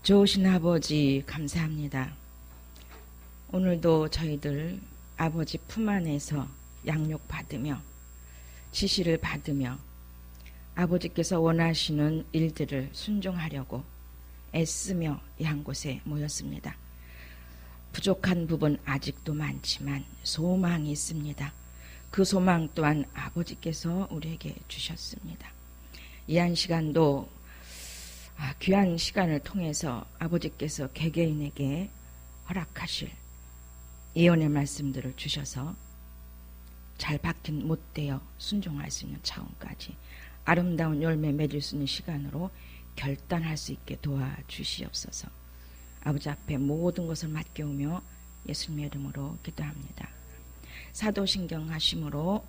좋으신 아버지 감사합니다. 오늘도 저희들 아버지 품 안에서 양육받으며 지시를 받으며 아버지께서 원하시는 일들을 순종하려고 애쓰며 이 한 곳에 모였습니다. 부족한 부분 아직도 많지만 소망이 있습니다. 그 소망 또한 아버지께서 우리에게 주셨습니다. 이 한 시간도 귀한 시간을 통해서 아버지께서 개개인에게 허락하실 예언의 말씀들을 주셔서 잘 박힌 못되어 순종할 수 있는 차원까지 아름다운 열매 맺을 수 있는 시간으로 결단할 수 있게 도와주시옵소서. 아버지 앞에 모든 것을 맡겨오며 예수님의 이름으로 기도합니다. 사도신경 하심으로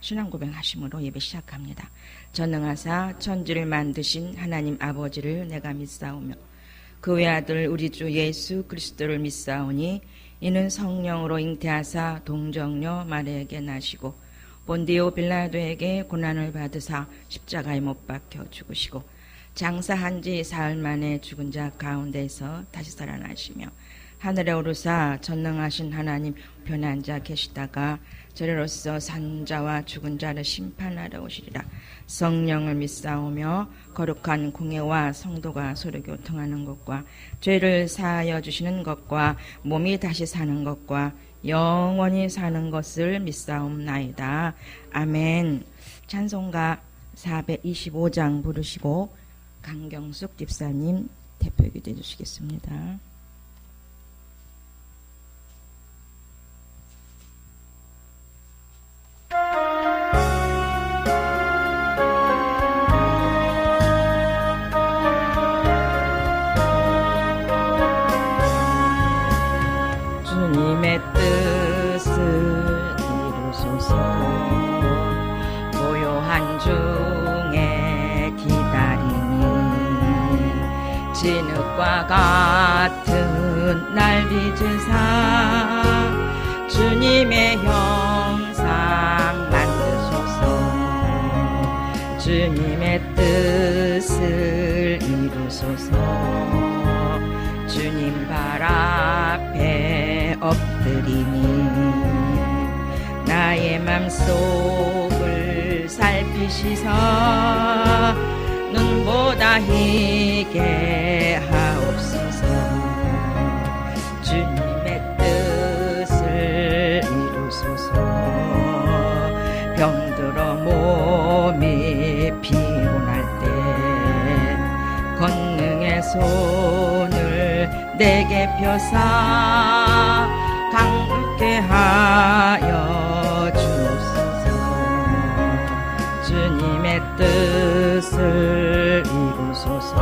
신앙 고백하심으로 예배 시작합니다. 전능하사 천지를 만드신 하나님 아버지를 내가 믿사오며 그 외아들 우리 주 예수 그리스도를 믿사오니 이는 성령으로 잉태하사 동정녀 마리아에게 나시고 본디오 빌라도에게 고난을 받으사 십자가에 못 박혀 죽으시고 장사한 지 사흘 만에 죽은 자 가운데서 다시 살아나시며 하늘에 오르사 전능하신 하나님 편한 자 계시다가 저리로서 산 자와 죽은 자를 심판하러 오시리라. 성령을 믿사오며 거룩한 공예와 성도가 서로 교통하는 것과 죄를 사하여 주시는 것과 몸이 다시 사는 것과 영원히 사는 것을 믿사옵나이다. 아멘. 찬송가 425장 부르시고 강경숙 집사님 대표 기도해 주시겠습니다. 주님의 뜻을 이루소서. 고요한 중에 기다리니 진흙과 같은 날 빚으사 주님의 형상 만드소서. 주님의 뜻을 이루소서. 주님 발 앞에 엎드리니 나의 맘속을 살피시사 눈보다 희게 하옵소서. 주님의 뜻을 이루소서. 병들어 몸이 피곤할 때 권능의 손을 내게 펴사 강하게 하여 주옵소서. 주님의 뜻을 이루소서.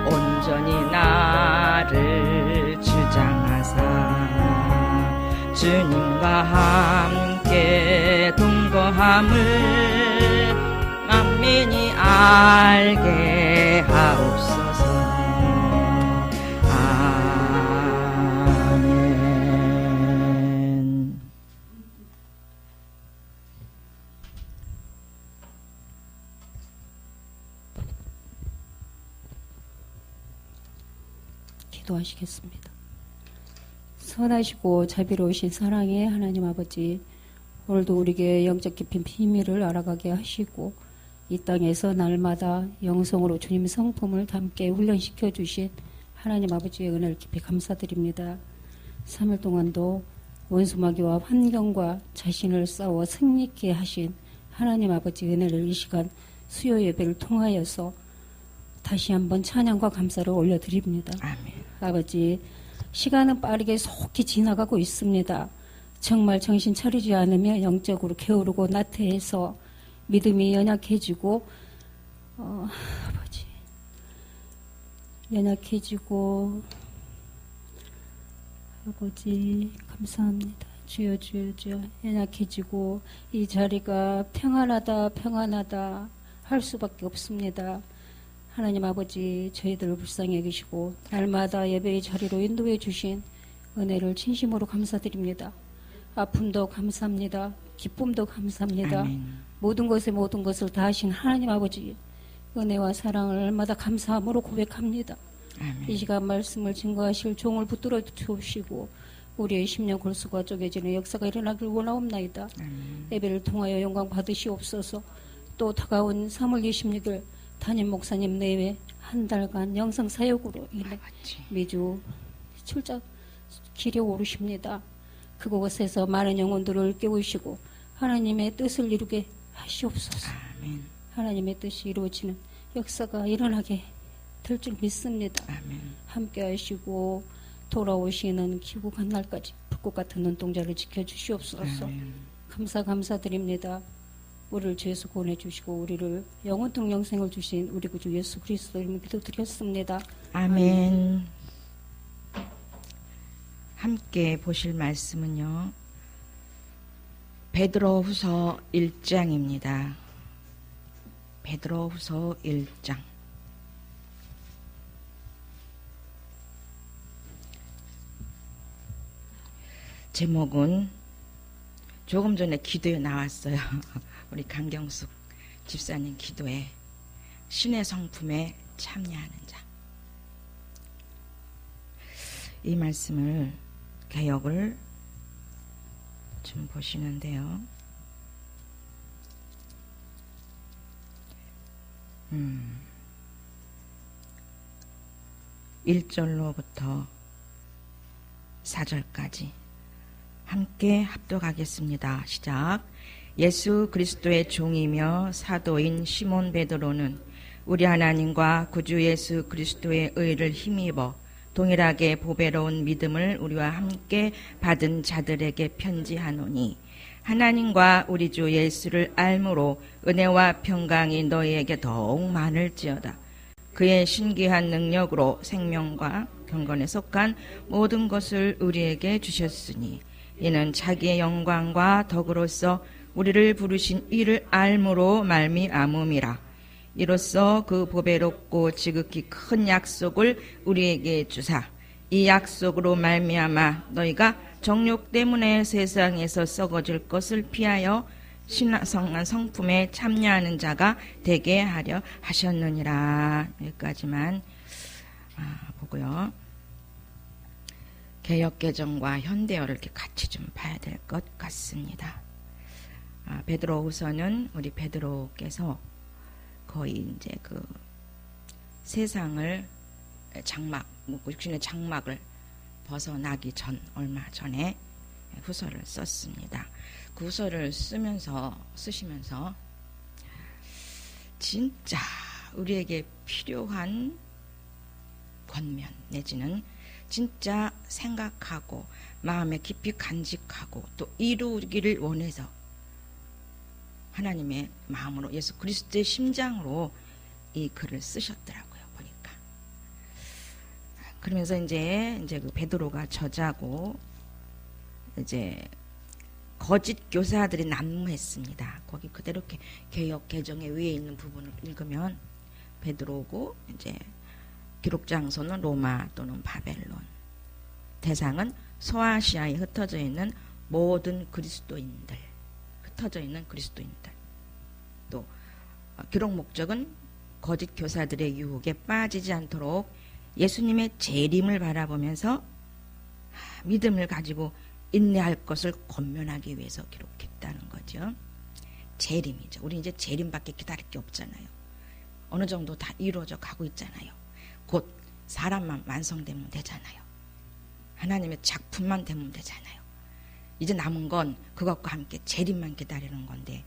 온전히 나를 주장하사 주님과 함께 동거함을 만민이 알게 하옵소서. 아멘. 기도하시겠습니다. 선하시고 자비로우신 사랑의 하나님 아버지, 오늘도 우리에게 영적 깊은 비밀을 알아가게 하시고 이 땅에서 날마다 영성으로 주님 성품을 담게 훈련시켜 주신 하나님 아버지의 은혜를 깊이 감사드립니다. 3일 동안도 원수마귀와 환경과 자신을 싸워 승리케 하신 하나님 아버지 은혜를 이 시간 수요 예배를 통하여서 다시 한번 찬양과 감사를 올려드립니다. 아멘. 아버지, 시간은 빠르게 속히 지나가고 있습니다. 정말 정신 차리지 않으면 영적으로 게으르고 나태해서 믿음이 연약해지고 아버지 연약해지고 아버지 감사합니다. 주여 주여 주여 연약해지고 이 자리가 평안하다 평안하다 할 수밖에 없습니다. 하나님 아버지 저희들을 불쌍히 여기시고 날마다 예배의 자리로 인도해 주신 은혜를 진심으로 감사드립니다. 아픔도 감사합니다. 기쁨도 감사합니다. 아멘. 모든 것에 모든 것을 다 하신 하나님 아버지 은혜와 사랑을 얼마나 감사함으로 고백합니다. 아멘. 이 시간 말씀을 증거하실 종을 붙들어 주시고 우리의 심령 골수가 쪼개지는 역사가 일어나길 원하옵나이다. 예배를 통하여 영광 받으시옵소서. 또 다가온 3월 26일 담임 목사님 내외 한 달간 영성 사역으로 인해 매주 출장 길에 오르십니다. 그곳에서 많은 영혼들을 깨우시고 하나님의 뜻을 이루게 하시옵소서. 아멘. 하나님의 뜻이 이루어지는 역사가 일어나게 될 줄 믿습니다. 아멘. 함께 하시고 돌아오시는 귀국한 날까지 불꽃 같은 눈동자를 지켜주시옵소서. 아멘. 감사드립니다. 우리를 주에서 구원해주시고 우리를 영원통 영생을 주신 우리 구주 예수 그리스도 이름으로 기도드렸습니다. 아멘. 함께 보실 말씀은요, 베드로후서 1장입니다. 베드로후서 1장. 제목은 조금 전에 기도에 나왔어요. 우리 강경숙 집사님 기도에 신의 성품에 참여하는 자. 이 말씀을 개역을 좀 보시는데요. 1절로부터 4절까지 함께 합독하겠습니다. 시작. 예수 그리스도의 종이며 사도인 시몬 베드로는 우리 하나님과 구주 예수 그리스도의 의를 힘입어 동일하게 보배로운 믿음을 우리와 함께 받은 자들에게 편지하노니 하나님과 우리 주 예수를 알므로 은혜와 평강이 너희에게 더욱 많을지어다. 그의 신기한 능력으로 생명과 경건에 속한 모든 것을 우리에게 주셨으니 이는 자기의 영광과 덕으로서 우리를 부르신 이를 알므로 말미암음이라. 이로써 그 보배롭고 지극히 큰 약속을 우리에게 주사 이 약속으로 말미암아 너희가 정욕 때문에 세상에서 썩어질 것을 피하여 신성한 성품에 참여하는 자가 되게 하려 하셨느니라. 여기까지만 보고요. 개역개정과 현대어를 이렇게 같이 좀 봐야 될 것 같습니다. 베드로후서는 우리 베드로께서 거의 이제 그 세상을 장막, 육신의 장막을 벗어나기 전, 얼마 전에 후서를 썼습니다. 그 후서를 쓰시면서 진짜 우리에게 필요한 권면 내지는 진짜 생각하고 마음에 깊이 간직하고 또 이루기를 원해서 하나님의 마음으로 예수 그리스도의 심장으로 이 글을 쓰셨더라고요. 보니까. 그러면서 이제 그 베드로가 저자고 이제 거짓 교사들이 난무했습니다. 거기 그대로 개역 개정에 위에 있는 부분을 읽으면 베드로고 이제 기록 장소는 로마 또는 바벨론. 대상은 소아시아에 흩어져 있는 모든 그리스도인들. 흩어져 있는 그리스도인들. 또 기록 목적은 거짓 교사들의 유혹에 빠지지 않도록 예수님의 재림을 바라보면서 믿음을 가지고 인내할 것을 권면하기 위해서 기록했다는 거죠. 재림이죠. 우리 이제 재림밖에 기다릴 게 없잖아요. 어느 정도 다 이루어져 가고 있잖아요. 곧 사람만 완성되면 되잖아요. 하나님의 작품만 되면 되잖아요. 이제 남은 건 그것과 함께 재림만 기다리는 건데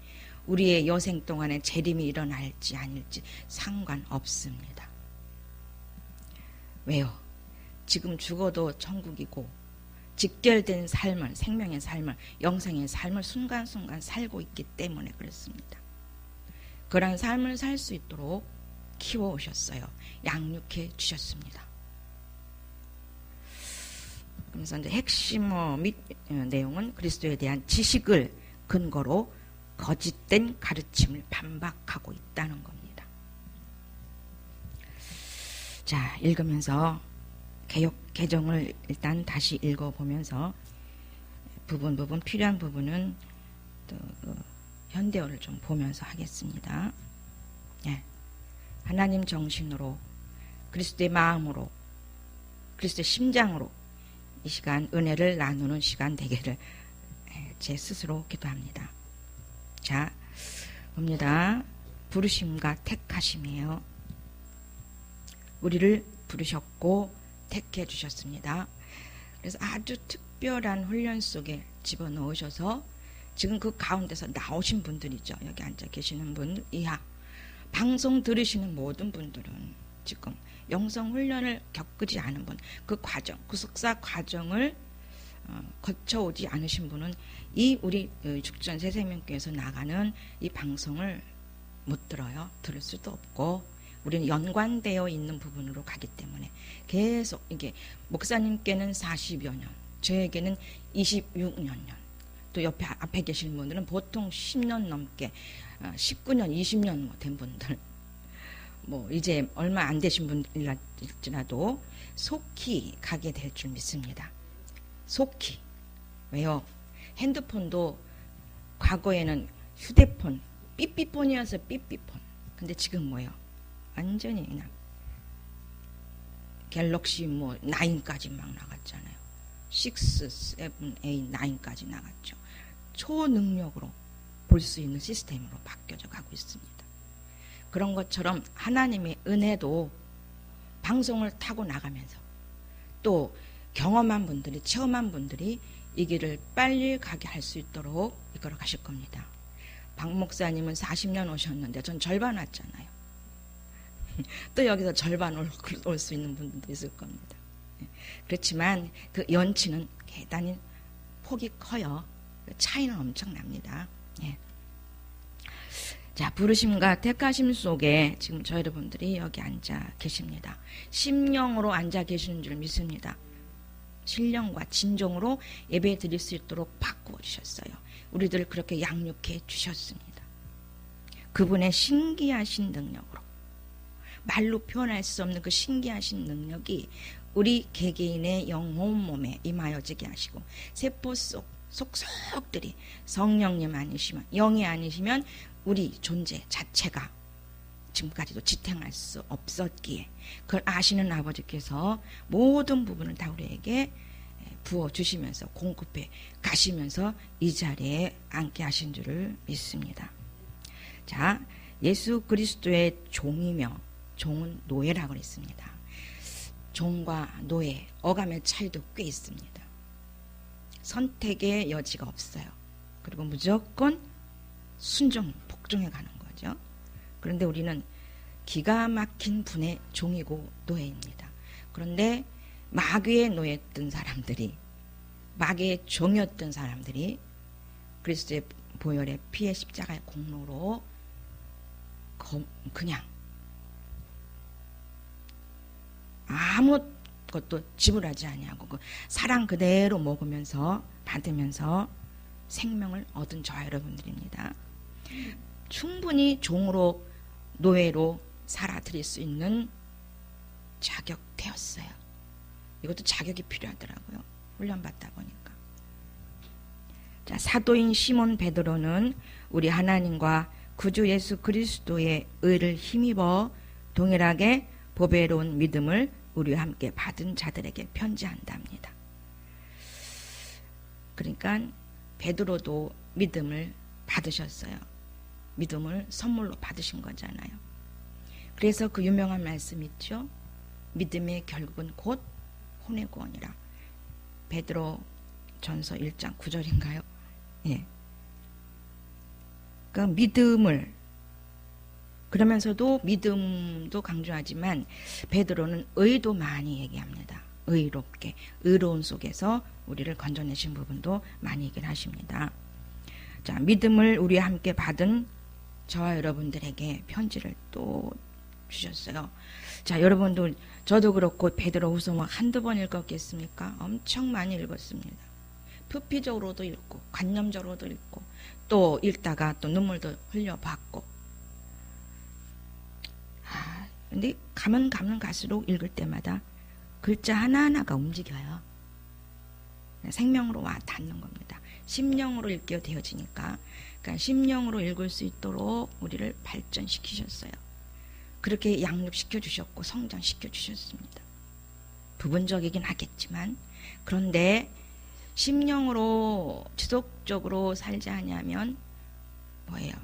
우리의 여생 동안에 재림이 일어날지 아닐지 상관없습니다. 왜요? 지금 죽어도 천국이고 직결된 삶을, 생명의 삶을, 영생의 삶을 순간순간 살고 있기 때문에 그렇습니다. 그런 삶을 살 수 있도록 키워오셨어요. 양육해 주셨습니다. 그래서 이제 핵심 및 내용은 그리스도에 대한 지식을 근거로 거짓된 가르침을 반박하고 있다는 겁니다. 자, 읽으면서 개정을 일단 다시 읽어보면서 부분 필요한 부분은 또 현대어를 좀 보면서 하겠습니다. 예. 하나님 정신으로, 그리스도의 마음으로, 그리스도의 심장으로 이 시간 은혜를 나누는 시간 되기를 제 스스로 기도합니다. 자, 봅니다. 부르심과 택하심이에요. 우리를 부르셨고 택해 주셨습니다. 그래서 아주 특별한 훈련 속에 집어넣으셔서 지금 그 가운데서 나오신 분들이죠. 여기 앉아 계시는 분 이하 방송 들으시는 모든 분들은 지금 영성훈련을 겪지 않은 분, 그 과정, 구속사 과정을 거쳐오지 않으신 분은 이 우리 죽전 새생명교회에서 나가는 이 방송을 못 들어요. 들을 수도 없고 우리는 연관되어 있는 부분으로 가기 때문에 계속 이게 목사님께는 40여 년, 저에게는 26년, 또 옆에 앞에 계신 분들은 보통 10년 넘게 19년, 20년 된 분들, 뭐 이제 얼마 안 되신 분일지라도 속히 가게 될 줄 믿습니다. 속히. 왜요? 핸드폰도 과거에는 휴대폰, 삐삐폰이어서 삐삐폰. 근데 지금 뭐예요? 완전히 그냥 갤럭시 뭐 9까지 막 나갔잖아요. 6, 7, 8, 9까지 나갔죠. 초능력으로 볼 수 있는 시스템으로 바뀌어져 가고 있습니다. 그런 것처럼 하나님의 은혜도 방송을 타고 나가면서 또 경험한 분들이, 체험한 분들이 이 길을 빨리 가게 할 수 있도록 이끌어 가실 겁니다. 박 목사님은 40년 오셨는데 전 절반 왔잖아요. 또 여기서 절반 올 수 있는 분들도 있을 겁니다. 그렇지만 그 연치는 대단히 폭이 커요. 차이는 엄청납니다. 예. 자, 부르심과 택하심 속에 지금 저 여러분들이 여기 앉아 계십니다. 심령으로 앉아 계시는 줄 믿습니다. 신령과 진정으로 예배 드릴 수 있도록 바꾸어 주셨어요. 우리들을 그렇게 양육해 주셨습니다. 그분의 신기하신 능력으로, 말로 표현할 수 없는 그 신기하신 능력이 우리 개개인의 영혼 몸에 임하여지게 하시고 세포 속속들이 성령님 아니시면, 영이 아니시면 우리 존재 자체가 지금까지도 지탱할 수 없었기에 그걸 아시는 아버지께서 모든 부분을 다 우리에게 부어주시면서 공급해 가시면서 이 자리에 앉게 하신 줄을 믿습니다. 자, 예수 그리스도의 종이며 종은 노예라고 그랬습니다. 종과 노예, 어감의 차이도 꽤 있습니다. 선택의 여지가 없어요. 그리고 무조건 순종, 복종해 가는 거죠. 그런데 우리는 기가 막힌 분의 종이고 노예입니다. 그런데 마귀의 노예였던 사람들이, 마귀의 종이었던 사람들이 그리스도의 보혈의 피의 십자가의 공로로 그냥 아무것도 지불하지 아니하고 그 사랑 그대로 먹으면서 받으면서 생명을 얻은 저와 여러분들입니다. 충분히 종으로, 노예로 살아드릴 수 있는 자격 되었어요. 이것도 자격이 필요하더라고요. 훈련받다 보니까. 자, 사도인 시몬 베드로는 우리 하나님과 구주 예수 그리스도의 의를 힘입어 동일하게 보배로운 믿음을 우리와 함께 받은 자들에게 편지한답니다. 그러니까 베드로도 믿음을 받으셨어요. 믿음을 선물로 받으신 거잖아요. 그래서 그 유명한 말씀 있죠. 믿음의 결국은 곧 혼의 구원이라. 베드로 전서 1장 9절인가요? 예. 그러니까 믿음을, 그러면서도 믿음도 강조하지만 베드로는 의도 많이 얘기합니다. 의롭게, 의로운 속에서 우리를 건져내신 부분도 많이 얘기를 하십니다. 자, 믿음을 우리와 함께 받은 저와 여러분들에게 편지를 또 주셨어요. 자, 여러분도, 저도 그렇고 베드로후서 뭐 한두 번 읽었겠습니까? 엄청 많이 읽었습니다. 표피적으로도 읽고 관념적으로도 읽고 또 읽다가 또 눈물도 흘려봤고. 근데 가면 갈수록 읽을 때마다 글자 하나하나가 움직여요. 생명으로 와 닿는 겁니다. 심령으로 읽게 되어지니까. 그러니까 심령으로 읽을 수 있도록 우리를 발전시키셨어요. 그렇게 양육시켜 주셨고 성장시켜 주셨습니다. 부분적이긴 하겠지만, 그런데 심령으로 지속적으로 살지 않으면 뭐예요?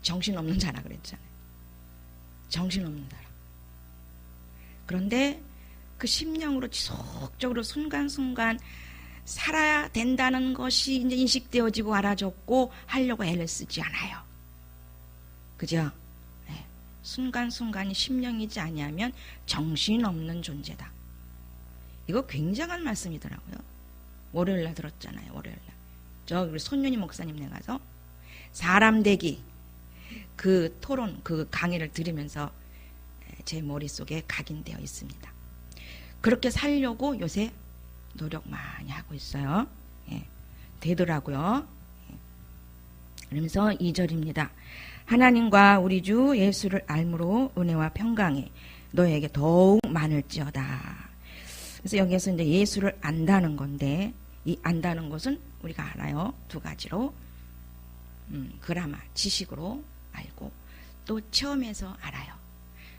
정신없는 자라 그랬잖아요. 정신없는 자라. 그런데 그 심령으로 지속적으로 순간순간 살아야 된다는 것이 이제 인식되어지고 알아졌고 하려고 애를 쓰지 않아요. 그죠? 네. 순간순간이 심령이지 아니하면 정신없는 존재다. 이거 굉장한 말씀이더라고요. 월요일날 들었잖아요. 월요일날. 저 우리 손윤희 목사님네 가서 사람 되기 그 토론, 그 강의를 들으면서 제 머릿속에 각인되어 있습니다. 그렇게 살려고 요새 노력 많이 하고 있어요. 예, 되더라고요. 예. 그러면서 2절입니다. 하나님과 우리 주 예수를 알므로 은혜와 평강이 너에게 더욱 많을지어다. 그래서 여기에서 이제 예수를 안다는 건데, 이 안다는 것은 우리가 알아요. 두 가지로. 그라마, 지식으로 알고 또 체험해서 알아요.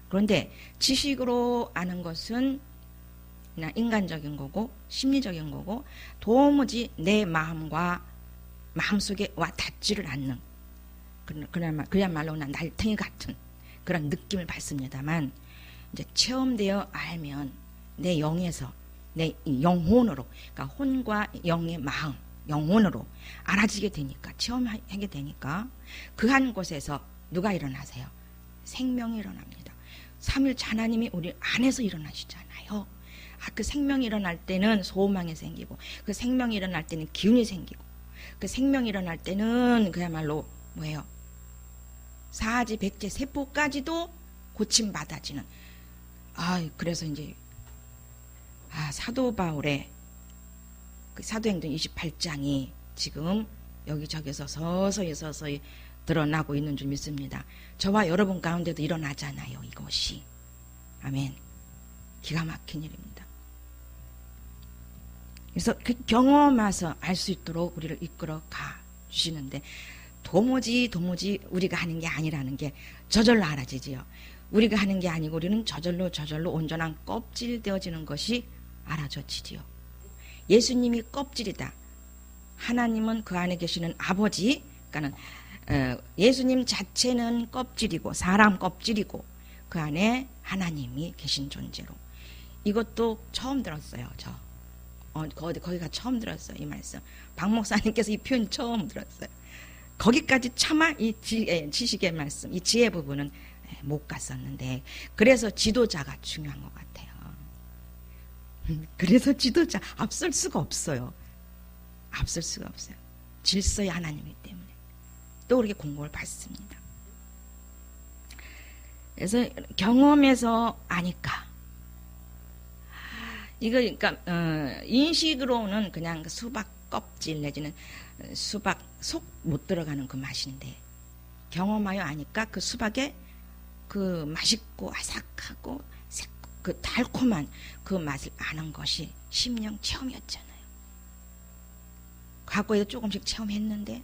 그런데 지식으로 아는 것은 그냥 인간적인 거고 심리적인 거고 도무지 내 마음과 마음속에 와 닿지를 않는 그야말로 날탱이 같은 그런 느낌을 받습니다만, 이제 체험되어 알면 내 영에서 내 영혼으로, 그러니까 혼과 영의 마음, 영혼으로 알아지게 되니까, 체험하게 되니까 그 한 곳에서 누가 일어나세요? 생명이 일어납니다. 삼일째 하나님이 우리 안에서 일어나시잖아요. 그 생명이 일어날 때는 소망이 생기고, 그 생명이 일어날 때는 기운이 생기고, 그 생명이 일어날 때는 그야말로 뭐예요? 사지 백제 세포까지도 고침받아지는. 그래서 이제 사도 바울의 그 사도행전 28장이 지금 여기저기서 서서히 드러나고 있는 줄 믿습니다. 저와 여러분 가운데도 일어나잖아요, 이것이. 아멘. 기가 막힌 일입니다. 그래서 그 경험해서 알 수 있도록 우리를 이끌어 가 주시는데, 도무지 우리가 하는 게 아니라는 게 저절로 알아지지요. 우리가 하는 게 아니고 우리는 저절로 온전한 껍질 되어지는 것이 알아져지지요. 예수님이 껍질이다. 하나님은 그 안에 계시는 아버지, 그러니까는 예수님 자체는 껍질이고 사람 껍질이고 그 안에 하나님이 계신 존재로. 이것도 처음 들었어요. 저 거기가 처음 들었어요. 이 말씀. 박 목사님께서 이 표현 처음 들었어요. 거기까지 차마 이 지식의 말씀, 이 지혜 부분은 못 갔었는데, 그래서 지도자가 중요한 것 같아요. 그래서 지도자 앞설 수가 없어요. 앞설 수가 없어요. 질서의 하나님이기 때문에 또 그렇게 공급을 받습니다. 그래서 경험에서 아니까 이거 그러니까 인식으로는 그냥 수박 껍질 내지는 수박 속 못 들어가는 그 맛인데, 경험하여 아니까 그 수박의 그 맛있고 아삭하고 그 달콤한 그 맛을 아는 것이 심령 체험이었잖아요. 과거에도 조금씩 체험했는데,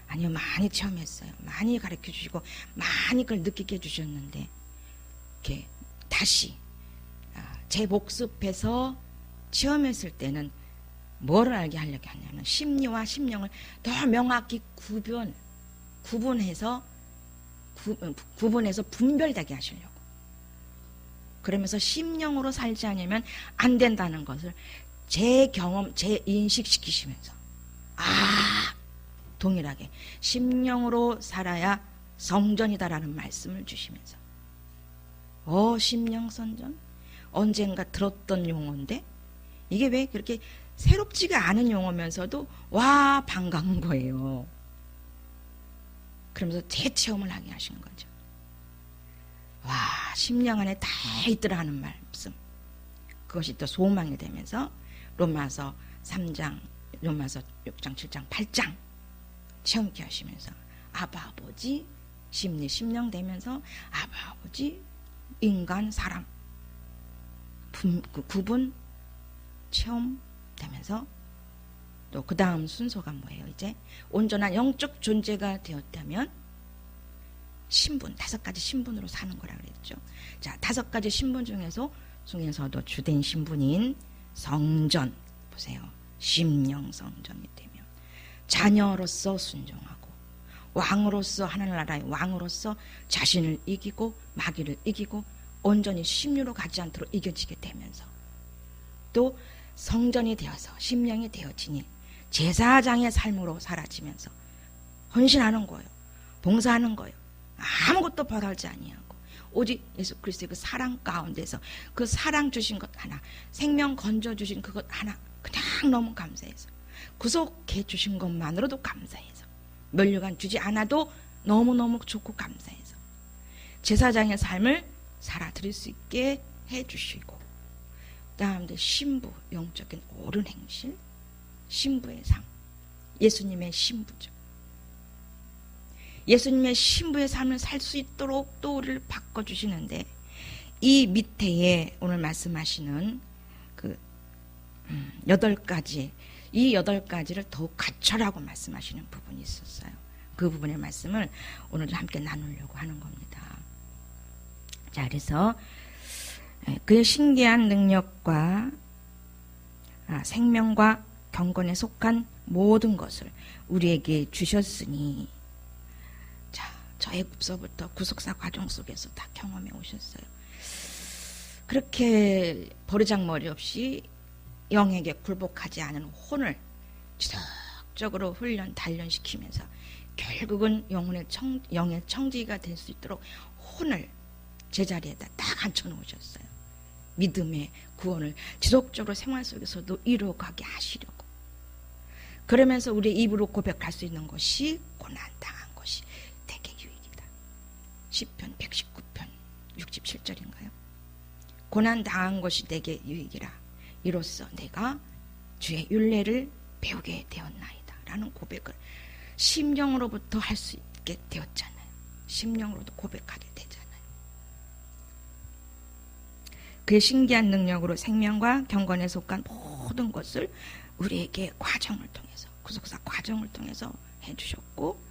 아니요, 많이 체험했어요. 많이 가르쳐 주시고 많이 그걸 느끼게 해주셨는데, 이렇게 다시 재복습해서 체험했을 때는 뭐를 알게 하려고 하냐면 심리와 심령을 더 명확히 구분해서 분별되게 하시려고. 그러면서 심령으로 살지 않으면 안 된다는 것을 재경험, 재인식시키시면서 동일하게 심령으로 살아야 성전이다라는 말씀을 주시면서, 심령선전? 언젠가 들었던 용어인데 이게 왜 그렇게 새롭지가 않은 용어면서도 와 반가운 거예요. 그러면서 재체험을 하게 하신 거죠. 와, 심령 안에 다 있더라 하는 말씀. 그것이 또 소망이 되면서 로마서 3장, 로마서 6장, 7장, 8장 체험케 하시면서 아바 아버지 심령 되면서 아바 아버지 인간 사람 구분 체험 되면서 또 그 다음 순서가 뭐예요? 이제 온전한 영적 존재가 되었다면 신분, 5가지 신분으로 사는 거라 그랬죠. 자, 5가지 신분 중에서도 주된 신분인 성전, 보세요. 심령 성전이 되면 자녀로서 순종하고, 왕으로서, 하늘나라의 왕으로서 자신을 이기고 마귀를 이기고 온전히 심령으로 가지 않도록 이겨지게 되면서, 또 성전이 되어서 심령이 되어지니 제사장의 삶으로 사라지면서 헌신하는 거예요. 봉사하는 거예요. 아무것도 벌하지 아니하고 오직 예수 그리스도의 그 사랑 가운데서 그 사랑 주신 것 하나, 생명 건져 주신 그것 하나 그냥 너무 감사해서, 구속해 주신 것만으로도 감사해서, 면류관 주지 않아도 너무너무 좋고 감사해서 제사장의 삶을 살아드릴 수 있게 해주시고, 다음에 신부, 영적인 옳은 행실, 신부의 삶, 예수님의 신부죠. 예수님의 신부의 삶을 살 수 있도록 또 우리를 바꿔주시는데, 이 밑에 오늘 말씀하시는 그 8가지, 이 8가지를 더욱 갖춰라고 말씀하시는 부분이 있었어요. 그 부분의 말씀을 오늘 함께 나누려고 하는 겁니다. 자, 그래서 그의 신기한 능력과 생명과 경건에 속한 모든 것을 우리에게 주셨으니, 자, 저애굽서부터 구속사 과정 속에서 다 경험해 오셨어요. 그렇게 버르장머리 없이 영에게 굴복하지 않은 혼을 지속적으로 훈련, 단련시키면서 결국은 영의 청지기가 될 수 있도록 혼을 제자리에다 딱 앉혀놓으셨어요. 믿음의 구원을 지속적으로 생활 속에서도 이루어가게 하시려고. 그러면서 우리의 입으로 고백할 수 있는 것이 고난당한 것이 되게 유익이다. 시편 119편 67절인가요? 고난당한 것이 되게 유익이라. 이로써 내가 주의 율례를 배우게 되었나이다 라는 고백을 심령으로부터 할 수 있게 되었잖아요. 심령으로도 고백하게 되잖아요. 그의 신기한 능력으로 생명과 경건에 속한 모든 것을 우리에게 과정을 통해서, 구속사 과정을 통해서 해주셨고,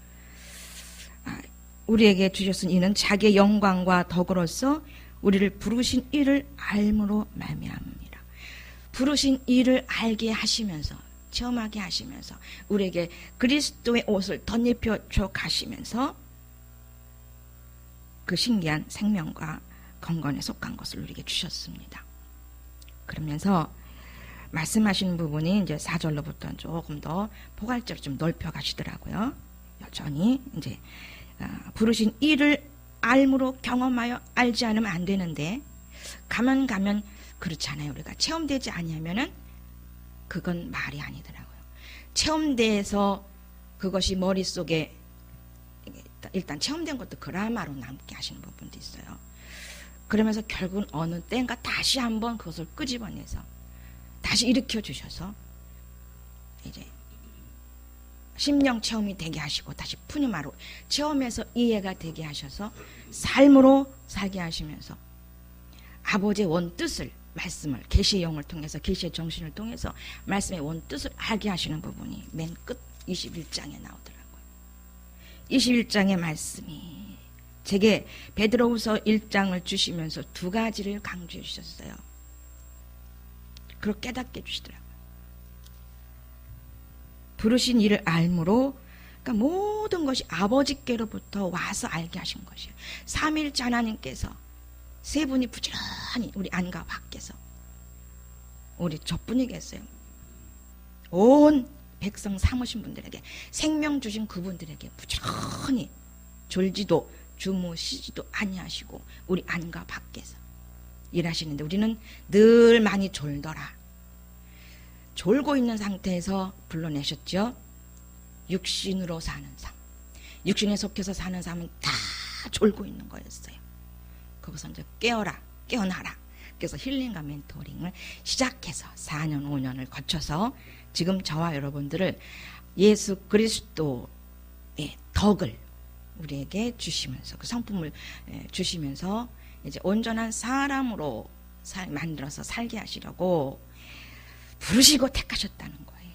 우리에게 주셨은 이는 자기의 영광과 덕으로서 우리를 부르신 이를 알므로 말미암습니다. 부르신 이를 알게 하시면서, 체험하게 하시면서, 우리에게 그리스도의 옷을 덧입혀 줘 가시면서 그 신기한 생명과 경건에 속한 것을 우리에게 주셨습니다. 그러면서 말씀하시는 부분이 이제 4절로부터 조금 더 포괄적으로 좀 넓혀 가시더라고요. 여전히 이제 부르신 이를 알므로 경험하여 알지 않으면 안 되는데, 가면 그렇잖아요. 우리가 체험되지 아니하면은 그건 말이 아니더라고요. 체험돼서 그것이 머릿속에 일단 체험된 것도 그라마로 남게 하시는 부분도 있어요. 그러면서 결국은 어느 때인가 다시 한번 그것을 끄집어내서 다시 일으켜 주셔서 이제 심령 체험이 되게 하시고, 다시 푸니마로 체험해서 이해가 되게 하셔서 삶으로 살게 하시면서 아버지의 원뜻을, 말씀을 계시의 영을 통해서, 계시의 정신을 통해서 말씀의 원뜻을 알게 하시는 부분이 맨 끝 21장에 나오더라고요. 21장의 말씀이 제게 베드로후서 1장을 주시면서 2가지를 강조해 주셨어요. 그걸 깨닫게 해주시더라고요. 부르신 이를 알므로, 그러니까 모든 것이 아버지께로부터 와서 알게 하신 것이에요. 삼위일체 하나님께서 세 분이 부지런히 우리 안과 밖에서, 우리 저뿐이겠어요, 온 백성 삼으신 분들에게, 생명 주신 그분들에게 부지런히 졸지도 주무시지도 아니하시고 우리 안과 밖에서 일하시는데, 우리는 늘 많이 졸더라. 졸고 있는 상태에서 불러내셨죠. 육신으로 사는 삶, 육신에 속해서 사는 삶은 다 졸고 있는 거였어요. 거기서 이제 깨어나라. 그래서 힐링과 멘토링을 시작해서 4년 5년을 거쳐서 지금 저와 여러분들을 예수 그리스도의 덕을 우리에게 주시면서, 그 성품을 주시면서 이제 온전한 사람으로 만들어서 살게 하시려고 부르시고 택하셨다는 거예요.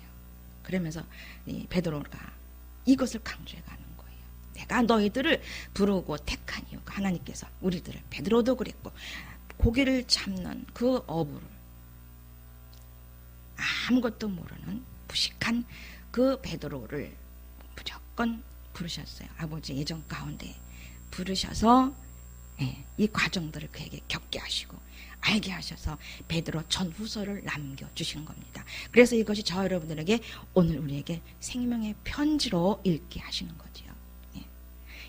그러면서 베드로가 이것을 강조해 가는 거예요. 내가 내가 너희들을 부르고 택한 이유가 하나님께서 우리들을 베드로도 그랬고 고기를 잡는 그 어부를 아무것도 모르는 무식한 그 베드로를 무조건 부르셨어요. 아버지 예정 가운데 부르셔서 이 과정들을 그에게 겪게 하시고 알게 하셔서 베드로 전후서를 남겨주신 겁니다. 그래서 이것이 저 여러분들에게 오늘 우리에게 생명의 편지로 읽게 하시는 거죠.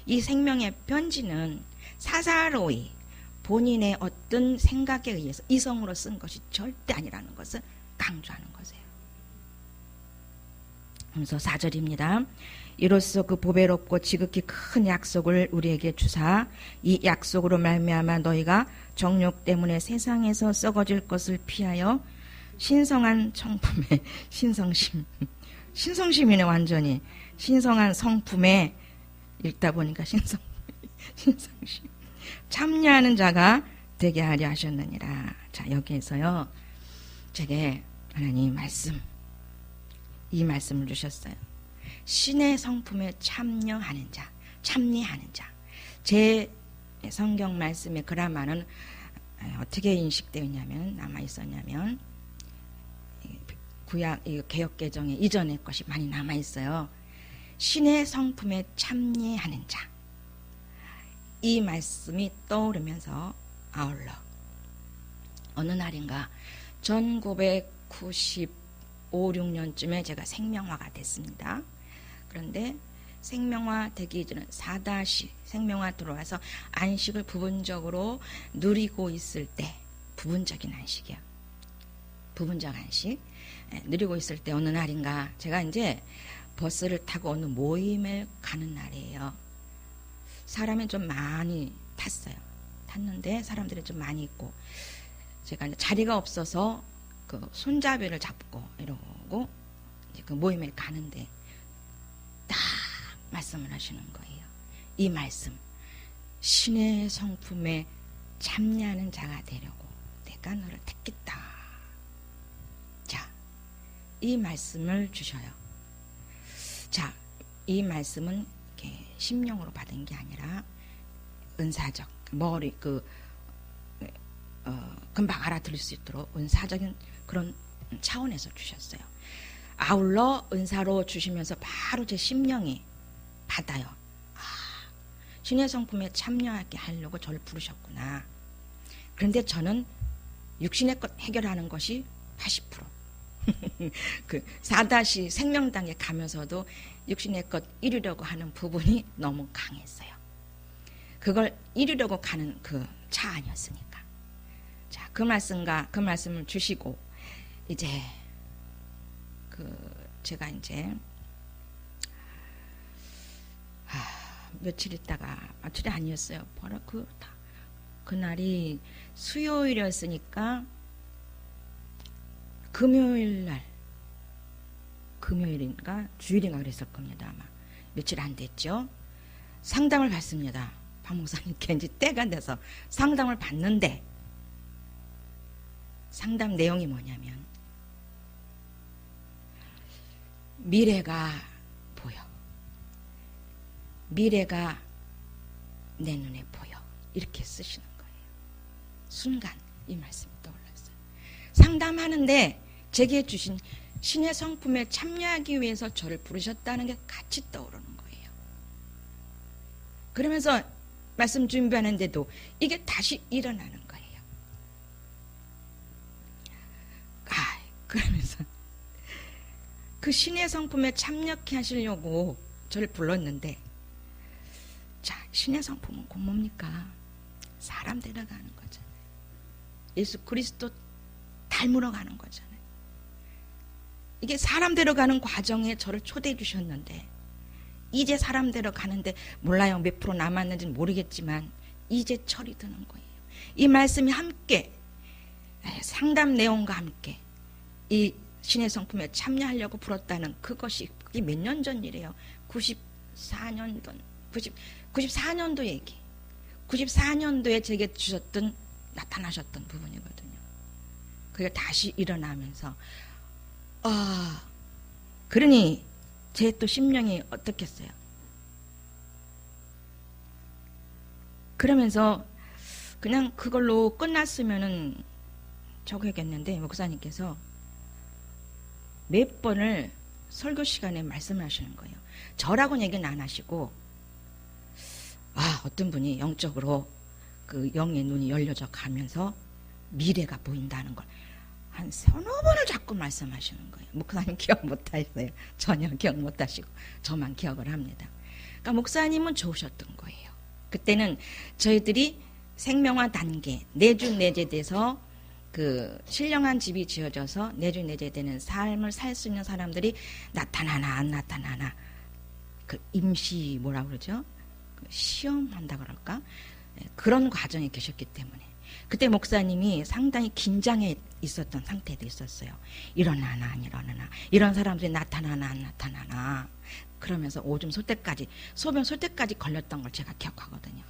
이 생명의 편지는 사사로이 본인의 어떤 생각에 의해서 이성으로 쓴 것이 절대 아니라는 것을 강조하는 거예요. 그래서 4절입니다. 이로써 그 보배롭고 지극히 큰 약속을 우리에게 주사 이 약속으로 말미암아 너희가 정욕 때문에 세상에서 썩어질 것을 피하여 신성한 성품에 신성심이네. 완전히 신성한 성품에 읽다 보니까 신성심 참여하는 자가 되게 하려 하셨느니라. 자, 여기에서요 제게 하나님 이 말씀을 주셨어요. 신의 성품에 참여하는 자, 참여하는 자. 제 성경 말씀의 그라마는 어떻게 인식되어 있냐면, 남아 있었냐면, 구약 개역 개정에 이전의 것이 많이 남아 있어요. 신의 성품에 참여하는 자. 이 말씀이 떠오르면서 아울러 어느 날인가 1995, 6년쯤에 제가 생명화가 됐습니다. 그런데 생명화 되기 전에 4다시 생명화 들어와서 안식을 부분적으로 누리고 있을 때, 부분적인 안식이요. 부분적 안식 누리고 있을 때 어느 날인가 제가 이제 버스를 타고 어느 모임에 가는 날이에요. 사람이 좀 많이 탔는데 사람들이 좀 많이 있고 제가 이제 자리가 없어서 그 손잡이를 잡고 이러고 이제 그 모임에 가는데 딱 말씀을 하시는 거예요. 이 말씀, 신의 성품에 참여하는 자가 되려고 내가 너를 택했다. 자, 이 말씀을 주셔요. 자, 이 말씀은 이렇게 심령으로 받은 게 아니라 은사적 머리 금방 알아들을 수 있도록 은사적인 그런 차원에서 주셨어요. 아울러 은사로 주시면서 바로 제 심령이 받아요. 신의 성품에 참여하게 하려고 저를 부르셨구나. 그런데 저는 육신의 것 해결하는 것이 80%. 그 4다시 생명당에 가면서도 육신의 것 이루려고 하는 부분이 너무 강했어요. 그걸 이루려고 가는 그 차 아니었으니까. 자, 그 말씀을 주시고 이제 제가 이제 며칠 있다가 며칠이 아니었어요. 바로 그날이 수요일이었으니까 금요일인가 주일인가 그랬을 겁니다. 아마 며칠 안 됐죠. 상담을 받습니다. 박 목사님께 이제 때가 돼서 상담을 받는데 상담 내용이 뭐냐면 미래가 보여. 미래가 내 눈에 보여. 이렇게 쓰시는 거예요. 순간 이 말씀이 떠올랐어요. 상담하는데 제게 주신 신의 성품에 참여하기 위해서 저를 부르셨다는 게 같이 떠오르는 거예요. 그러면서 말씀 준비하는데도 이게 다시 일어나는 거예요. 그러면서 그 신의 성품에 참여케 하시려고 저를 불렀는데, 자, 신의 성품은 곧 뭡니까? 사람 데려가는 거잖아요. 예수 그리스도 닮으러 가는 거잖아요. 이게 사람 데려가는 과정에 저를 초대해 주셨는데 이제 사람 데려가는데 몰라요. 몇 프로 남았는지는 모르겠지만 이제 철이 드는 거예요. 이 말씀이 함께 상담 내용과 함께 이 신의 성품에 참여하려고 불었다는 그것이 몇 년 전 일이에요. 94년도 얘기. 94년도에 제게 나타나셨던 부분이거든요. 그게 다시 일어나면서 그러니 제 또 심령이 어떻겠어요? 그러면서 그냥 그걸로 끝났으면은 저거겠는데 목사님께서 몇 번을 설교 시간에 말씀을 하시는 거예요. 저라고는 얘기는 안 하시고 어떤 분이 영적으로 그 영의 눈이 열려져 가면서 미래가 보인다는 걸 한 서너 번을 자꾸 말씀하시는 거예요. 목사님 기억 못 하셨어요. 전혀 기억 못 하시고 저만 기억을 합니다. 그러니까 목사님은 좋으셨던 거예요. 그때는 저희들이 생명화 단계 내주내제돼서 그 신령한 집이 지어져서 내주내제되는 삶을 살 수 있는 사람들이 나타나나 안 나타나나 그 임시 뭐라 그러죠? 그 시험한다 그럴까? 그런 과정에 계셨기 때문에 그때 목사님이 상당히 긴장해 있었던 상태도 있었어요. 일어나나 안 일어나나 이런 사람들이 나타나나 안 나타나나 그러면서 오줌 쏠 때까지 소변 쏠 때까지 걸렸던 걸 제가 기억하거든요.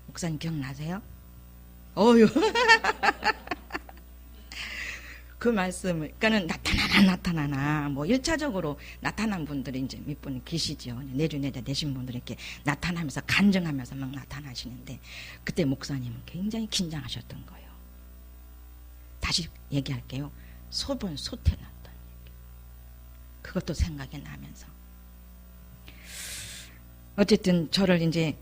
목사님 기억나세요? 어휴 그 말씀을 그러니까는 나타나나 뭐 1차적으로 나타난 분들이 이제 몇 분 계시죠. 내주내자 되신 분들이 이렇게 나타나면서 간증하면서 막 나타나시는데 그때 목사님은 굉장히 긴장하셨던 거예요. 다시 얘기할게요. 소변 소태났던 얘기. 그것도 생각이 나면서 어쨌든 저를 이제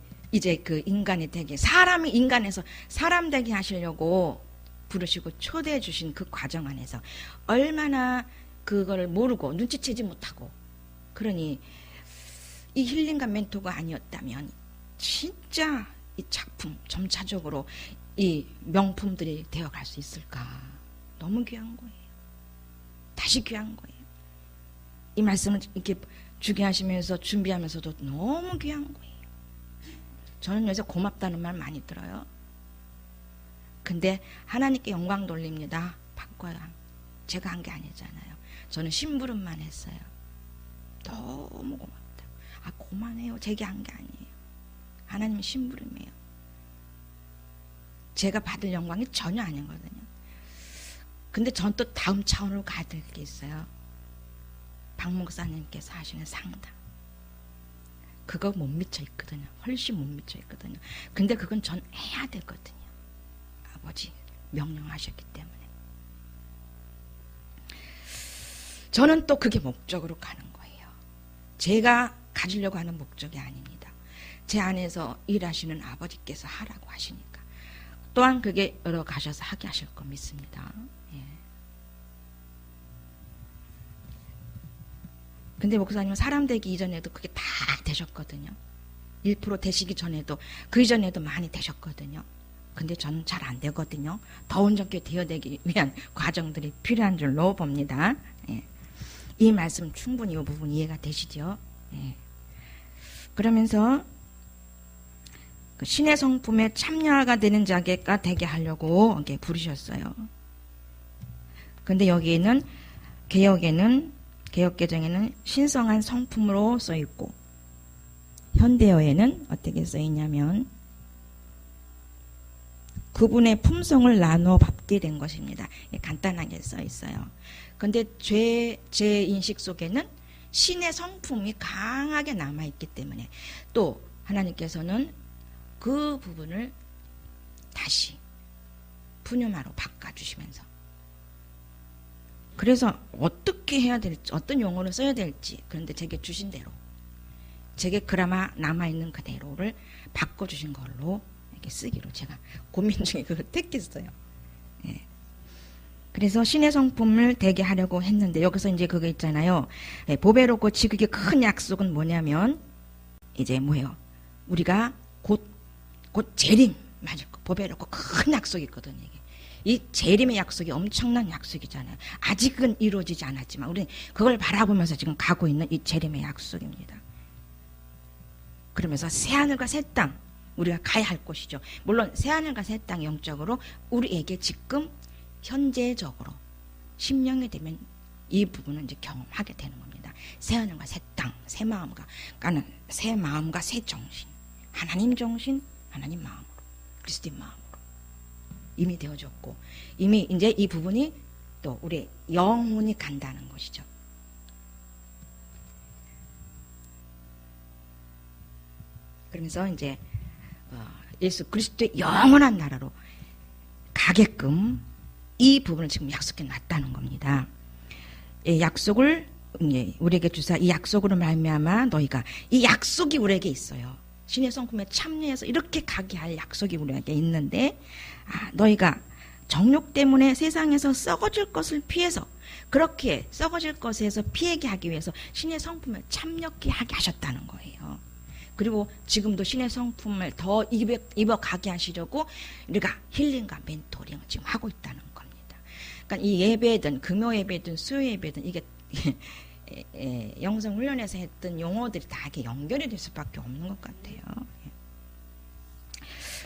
그 인간이 되게 사람이 인간에서 사람 되게 하시려고 부르시고 초대해 주신 그 과정 안에서 얼마나 그걸 모르고 눈치채지 못하고 그러니 이 힐링과 멘토가 아니었다면 진짜 이 작품 점차적으로 이 명품들이 되어갈 수 있을까. 너무 귀한 거예요. 다시 귀한 거예요. 이 말씀을 이렇게 주게 하시면서 준비하면서도 너무 귀한 거예요. 저는 요새 고맙다는 말 많이 들어요. 근데 하나님께 영광 돌립니다. 바꿔야 제가 한 게 아니잖아요. 저는 심부름만 했어요. 너무 고맙다. 고만해요. 제가 한 게 아니에요. 하나님이 심부름이에요. 제가 받을 영광이 전혀 아니거든요. 근데 전 또 다음 차원으로 가야 될 게 있어요. 박 목사님께서 하시는 상담. 그거 못 미쳐 있거든요. 훨씬 못 미쳐 있거든요. 근데 그건 전 해야 되거든요. 아버지 명령하셨기 때문에 저는 또 그게 목적으로 가는 거예요. 제가 가지려고 하는 목적이 아닙니다. 제 안에서 일하시는 아버지께서 하라고 하시니까 또한 그게 여러 가셔서 하게 하실 거 믿습니다. 예. 근데 목사님은 사람 되기 이전에도 그게 다 되셨거든요. 1% 되시기 전에도 그 이전에도 많이 되셨거든요. 근데 저는 잘 안 되거든요. 더 온전케 되어되기 위한 과정들이 필요한 줄로 봅니다. 예. 이 말씀 충분히 이 부분 이해가 되시죠? 예. 그러면서 그 신의 성품에 참여가 되는 자가 되게 하려고 이렇게 부르셨어요. 근데 여기에는 개역개정에는 신성한 성품으로 써 있고 현대어에는 어떻게 써 있냐면 그분의 품성을 나눠 받게 된 것입니다. 간단하게 써 있어요. 근데 제 인식 속에는 신의 성품이 강하게 남아있기 때문에 또 하나님께서는 그 부분을 다시 푸뉴마로 바꿔주시면서 그래서 어떻게 해야 될지 어떤 용어를 써야 될지 그런데 제게 주신 대로 제게 그나마 남아있는 그대로를 바꿔주신 걸로 이렇게 쓰기로 제가 고민 중에 그걸 택했어요. 예. 그래서 신의 성품을 되게 하려고 했는데 여기서 이제 그거 있잖아요. 예, 보배롭고 지극히 큰 약속은 뭐냐면 이제 뭐예요? 우리가 곧 재림 맞을 거 보배롭고 큰 약속이 있거든요. 이게. 이 재림의 약속이 엄청난 약속이잖아요. 아직은 이루어지지 않았지만 우리는 그걸 바라보면서 지금 가고 있는 이 재림의 약속입니다. 그러면서 새하늘과 새 땅 우리가 가야 할 곳이죠. 물론 새하늘과 새 땅 영적으로 우리에게 지금 현재적으로 심령이 되면 이 부분은 이제 경험하게 되는 겁니다. 새하늘과 새 땅, 새 마음과 그러니까 새 마음과 새 정신, 하나님 정신, 하나님 마음으로, 그리스도의 마음으로 이미 되어졌고 이미 이제 이 부분이 또 우리 영혼이 간다는 것이죠. 그러면서 이제 예수 그리스도의 영원한 나라로 가게끔 이 부분을 지금 약속해 놨다는 겁니다. 이 약속을 우리에게 주사 이 약속으로 말미암아 너희가 이 약속이 우리에게 있어요. 신의 성품에 참여해서 이렇게 가게 할 약속이 우리에게 있는데 너희가 정욕 때문에 세상에서 썩어질 것을 피해서 그렇게 썩어질 것에서 피하게 하기 위해서 신의 성품을 참여케 하게 하셨다는 거예요. 그리고 지금도 신의 성품을 더 입어가게 하시려고 우리가 힐링과 멘토링을 지금 하고 있다는 겁니다. 그러니까 이 예배든 금요 예배든 수요 예배든 이게 영성 훈련에서 했던 용어들이 다 이렇게 연결이 될 수밖에 없는 것 같아요.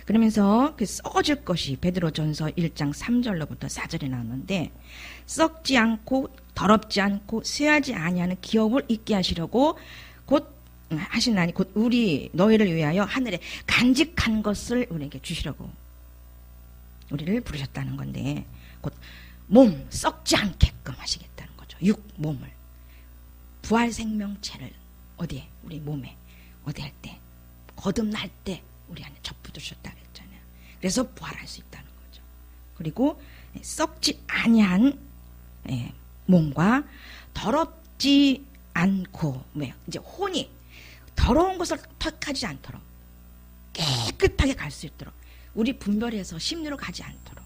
그러면서 그 썩어질 것이 베드로전서 1장 3절로부터 4절에 나오는데 썩지 않고 더럽지 않고 쇠하지 아니하는 기업을 있게 하시려고 곧 하시나니 곧 너희를 위하여 하늘에 간직한 것을 우리에게 주시려고 우리를 부르셨다는 건데 곧 몸 썩지 않게끔 하시겠다는 거죠. 육 몸을 부활 생명체를 어디에 우리 몸에 어디 할 때 거듭날 때 우리 안에 접붙으셨다 그랬잖아요. 그래서 부활할 수 있다는 거죠. 그리고 썩지 아니한 몸과 더럽지 않고 이제 혼이 더러운 것을 턱하지 않도록 깨끗하게 갈 수 있도록 우리 분별해서 심리로 가지 않도록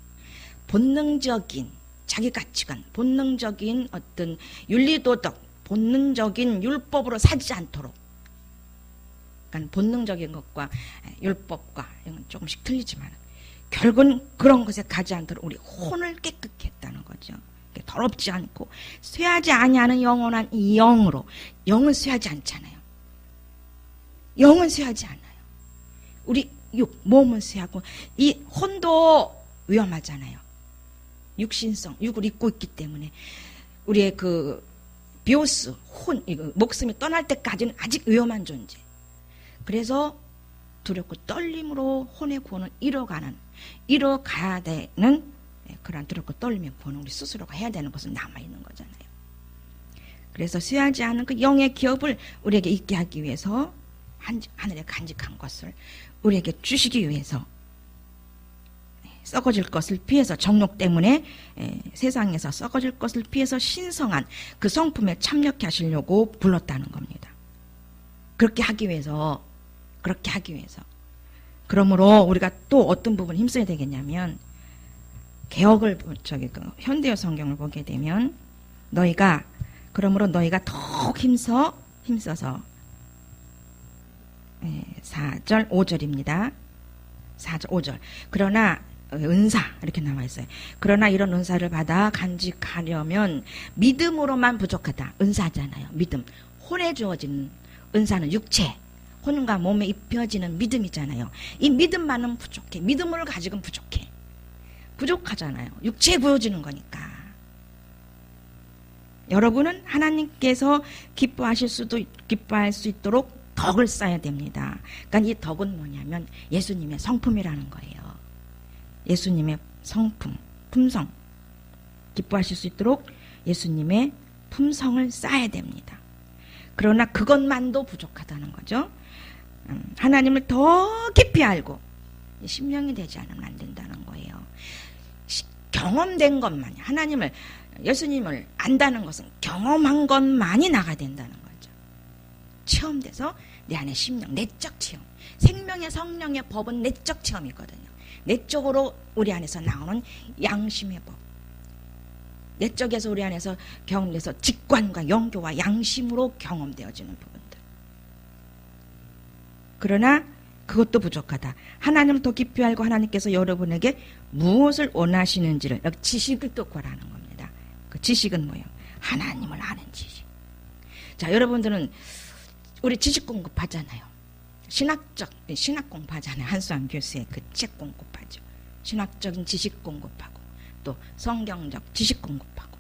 본능적인 자기 가치관, 본능적인 어떤 윤리도덕, 본능적인 율법으로 살지 않도록 그러니까 본능적인 것과 율법과 이건 조금씩 틀리지만 결국은 그런 것에 가지 않도록 우리 혼을 깨끗게 했다는 거죠. 더럽지 않고 쇠하지 아니하는 영원한 이 영으로 영은 쇠하지 않잖아요. 영은 쇠하지 않아요. 우리 몸은 쇠하고 이 혼도 위험하잖아요. 육신성, 육을 입고 있기 때문에 우리의 그 비오스, 혼, 목숨이 떠날 때까지는 아직 위험한 존재. 그래서 두렵고 떨림으로 혼의 구원을 이뤄가야 되는 그런 두렵고 떨림의 구원을 우리 스스로가 해야 되는 것은 남아있는 거잖아요. 그래서 쇠하지 않은 그 영의 기업을 우리에게 있게 하기 위해서 하늘에 간직한 것을 우리에게 주시기 위해서 썩어질 것을 피해서 정욕 때문에 세상에서 썩어질 것을 피해서 신성한 그 성품에 참여케 하시려고 불렀다는 겁니다. 그렇게 하기 위해서 그러므로 우리가 또 어떤 부분 힘써야 되겠냐면 개혁을 현대어 성경을 보게 되면 그러므로 너희가 더욱 힘써서 4절 5절입니다. 4절 5절 그러나 은사 이렇게 나와 있어요. 그러나 이런 은사를 받아 간직하려면 믿음으로만 부족하다. 은사잖아요. 믿음. 혼에 주어지는 은사는 육체. 혼과 몸에 입혀지는 믿음이잖아요. 이 믿음만은 부족해. 믿음을 가지고는 부족해. 부족하잖아요. 육체에 보여지는 거니까. 여러분은 하나님께서 기뻐할 수 있도록 덕을 쌓아야 됩니다. 그러니까 이 덕은 뭐냐면 예수님의 성품이라는 거예요. 예수님의 성품, 품성. 기뻐하실 수 있도록 예수님의 품성을 쌓아야 됩니다. 그러나 그것만도 부족하다는 거죠. 하나님을 더 깊이 알고 심령이 되지 않으면 안 된다는 거예요. 경험된 것만이 예수님을 안다는 것은 경험한 것만이 나가야 된다는 거죠. 체험돼서 내 안에 심령, 내적 체험. 생명의 성령의 법은 내적 체험이거든요. 내적으로 우리 안에서 나오는 양심의 법. 내적에서 우리 안에서 경험돼서 직관과 영교와 양심으로 경험되어지는 부분들. 그러나 그것도 부족하다. 하나님을 더 깊이 알고 하나님께서 여러분에게 무엇을 원하시는지를 지식을 또 구하라는 겁니다. 그 지식은 뭐예요? 하나님을 아는 지식. 자, 여러분들은 우리 지식 공급하잖아요. 신학 공부하잖아요. 한수환 교수의 그 책 공급하죠. 신학적인 지식 공급하고 또 성경적 지식 공급하고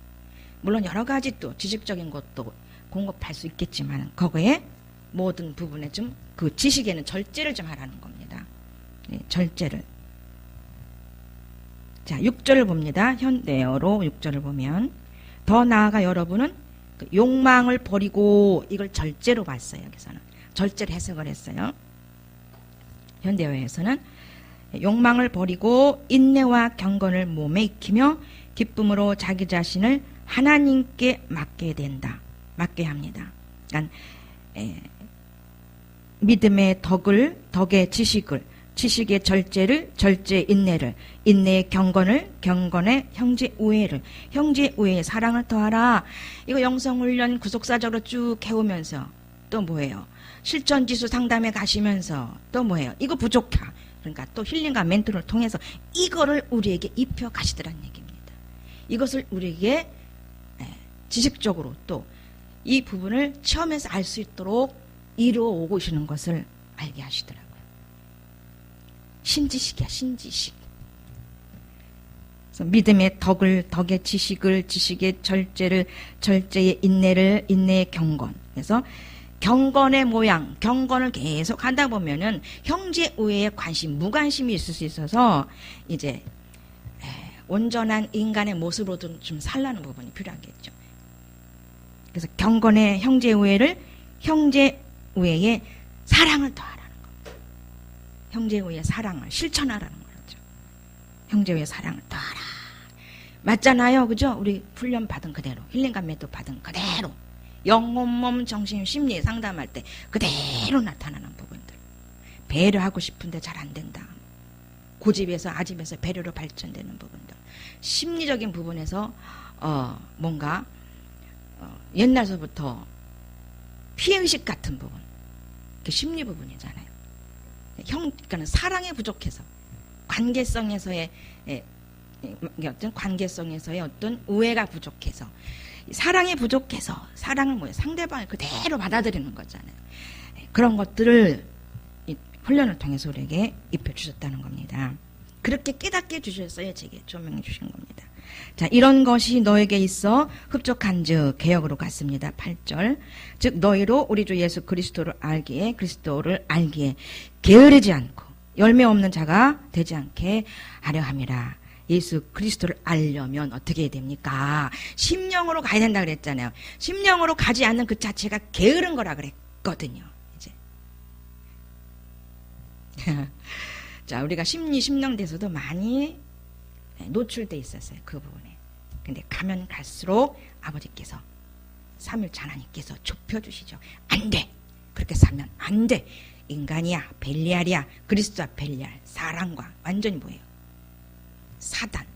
물론 여러 가지 또 지식적인 것도 공급할 수 있겠지만 거기에 모든 부분에 좀 그 지식에는 절제를 좀 하라는 겁니다. 네, 절제를. 자, 6절을 봅니다. 현대어로 6절을 보면 더 나아가 여러분은 그 욕망을 버리고 이걸 절제로 봤어요. 여기서는 절제를 해석을 했어요. 현대어에서는 욕망을 버리고 인내와 경건을 몸에 익히며 기쁨으로 자기 자신을 하나님께 맡게 된다. 맡게 합니다. 그러니까 믿음의 덕의 지식을, 지식의 절제를, 절제의 인내를, 인내의 경건을, 경건의 형제 우애를, 형제 우애의 사랑을 더하라. 이거 영성훈련 구속사적으로 쭉 해오면서 또 뭐예요? 실전지수 상담에 가시면서 또 뭐예요? 이거 부족하. 그러니까 또 힐링과 멘토를 통해서 이거를 우리에게 입혀 가시더란 얘기입니다. 이것을 우리에게 지식적으로 또 이 부분을 체험해서 알 수 있도록 이루어 오고 계시는 것을 알게 하시더라고요. 신지식이야, 신지식. 그래서 믿음의 덕의 지식을, 지식의 절제를, 절제의 인내를, 인내의 경건. 그래서 경건의 모양, 경건을 계속 하다 보면은 형제 우애에 관심, 무관심이 있을 수 있어서 이제 온전한 인간의 모습으로 좀 살라는 부분이 필요하겠죠. 그래서 경건의 형제 우애를, 형제 우애에 사랑을 더하라는 거. 형제 우애의 사랑을 실천하라는 거죠. 형제 우애의 사랑을 더하라. 맞잖아요, 그죠? 우리 훈련 받은 그대로, 힐링감 매도 받은 그대로. 영혼, 몸, 정신, 심리 상담할 때 그대로 나타나는 부분들. 배려하고 싶은데 잘 안 된다. 고집에서 아집에서 배려로 발전되는 부분들. 심리적인 부분에서 뭔가 옛날서부터 피해의식 같은 부분. 그게 심리 부분이잖아요. 그러니까 사랑에 부족해서 관계성에서의 어떤 우애가 부족해서 사랑이 부족해서 사랑을 뭐예요? 상대방을 그대로 받아들이는 거잖아요. 그런 것들을 이 훈련을 통해서 우리에게 입혀주셨다는 겁니다. 그렇게 깨닫게 해주셨어요. 제게 조명해 주신 겁니다. 자, 이런 것이 너에게 있어 흡족한 즉 개역으로 갔습니다. 8절. 즉 너희로 우리 주 예수 그리스도를 알기에 게으르지 않고 열매 없는 자가 되지 않게 하려 함이라. 예수 그리스도를 알려면 어떻게 해야 됩니까? 심령으로 가야 된다 그랬잖아요. 심령으로 가지 않는 그 자체가 게으른 거라 그랬거든요. 이제 자, 우리가 심령대에서도 많이 노출돼 있었어요. 그 부분에. 근데 가면 갈수록 아버지께서 삼일째 하나님께서 좁혀주시죠. 안 돼. 그렇게 살면 안 돼. 인간이야. 벨리알이야. 그리스도와 벨리알. 사랑과 완전히 뭐예요? 사단.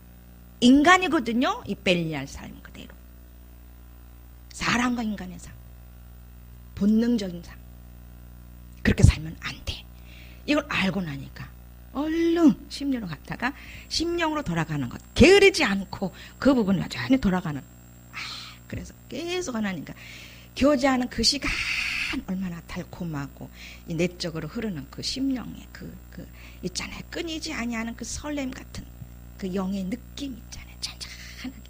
인간이거든요. 이 벨리알 삶 그대로. 사랑과 인간의 삶. 본능적인 삶. 그렇게 살면 안 돼. 이걸 알고 나니까 얼른 심령으로 갔다가 심령으로 돌아가는 것. 게으르지 않고 그 부분을 완전히 돌아가는. 그래서 계속 하나님과 교제하는 그 시간 얼마나 달콤하고 이 내적으로 흐르는 그 심령의 그 있잖아요. 끊이지 아니하는 그 설렘 같은 그 영의 느낌 있잖아요. 잔잔하게.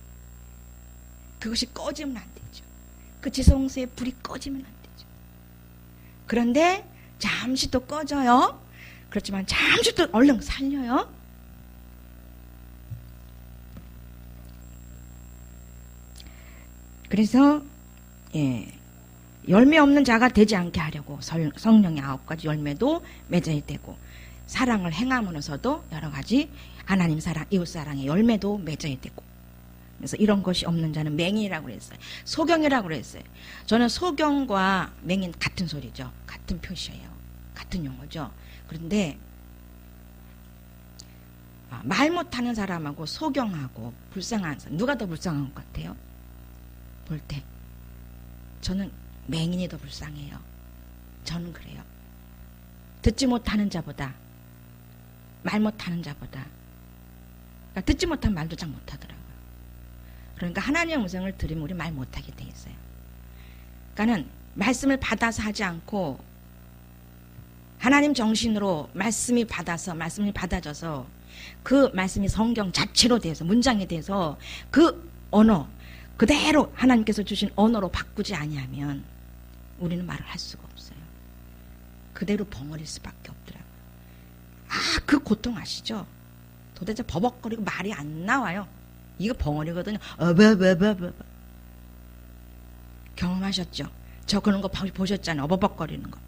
그것이 꺼지면 안 되죠. 그 지성소의 불이 꺼지면 안 되죠. 그런데 잠시 또 꺼져요. 그렇지만 잠시 또 얼른 살려요. 그래서 열매 없는 자가 되지 않게 하려고 성령의 9가지 열매도 맺어야 되고 사랑을 행함으로써도 여러 가지 하나님 사랑, 이웃 사랑의 열매도 맺어야 되고 그래서 이런 것이 없는 자는 맹인이라고 그랬어요. 소경이라고 그랬어요. 저는 소경과 맹인 같은 소리죠. 같은 표시예요. 같은 용어죠. 그런데 말 못하는 사람하고 소경하고 불쌍한 사람 누가 더 불쌍한 것 같아요? 볼 때 저는 맹인이 더 불쌍해요. 저는 그래요. 듣지 못하는 자보다 말 못하는 자보다 그러니까 듣지 못한 말도 잘 못하더라고요. 그러니까 하나님의 음성을 들으면 우리 말 못하게 돼 있어요. 그러니까는 말씀을 받아서 하지 않고 하나님 정신으로 말씀이 받아져서 그 말씀이 성경 자체로 돼서 문장이 돼서 그 언어 그대로 하나님께서 주신 언어로 바꾸지 아니하면 우리는 말을 할 수가 없어요. 그대로 벙어릴 수밖에 없더라고요. 그 고통 아시죠? 도대체 버벅거리고 말이 안 나와요. 이거 벙어리거든요. 경험하셨죠? 저 그런 거 보셨잖아요. 버벅거리는 거.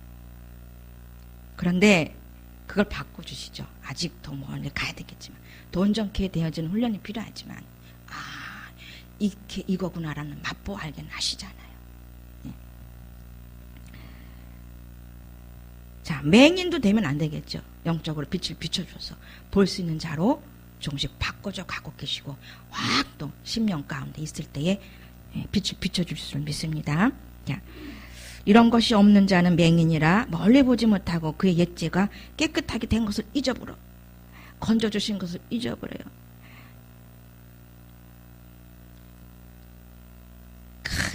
그런데 그걸 바꿔주시죠. 아직 더 멀리 가야 되겠지만 더 온전케 되어지는 훈련이 필요하지만 이거구나라는 맛보 알긴 하시잖아요. 예. 자, 맹인도 되면 안 되겠죠. 영적으로 빛을 비춰줘서 볼 수 있는 자로 조금씩 바꿔줘 가고 계시고 확 또 심령 가운데 있을 때에 빛을 비춰줄 줄 믿습니다. 자, 이런 것이 없는 자는 맹인이라 멀리 보지 못하고 그의 옛죄가 깨끗하게 된 것을 잊어버려. 건져주신 것을 잊어버려요.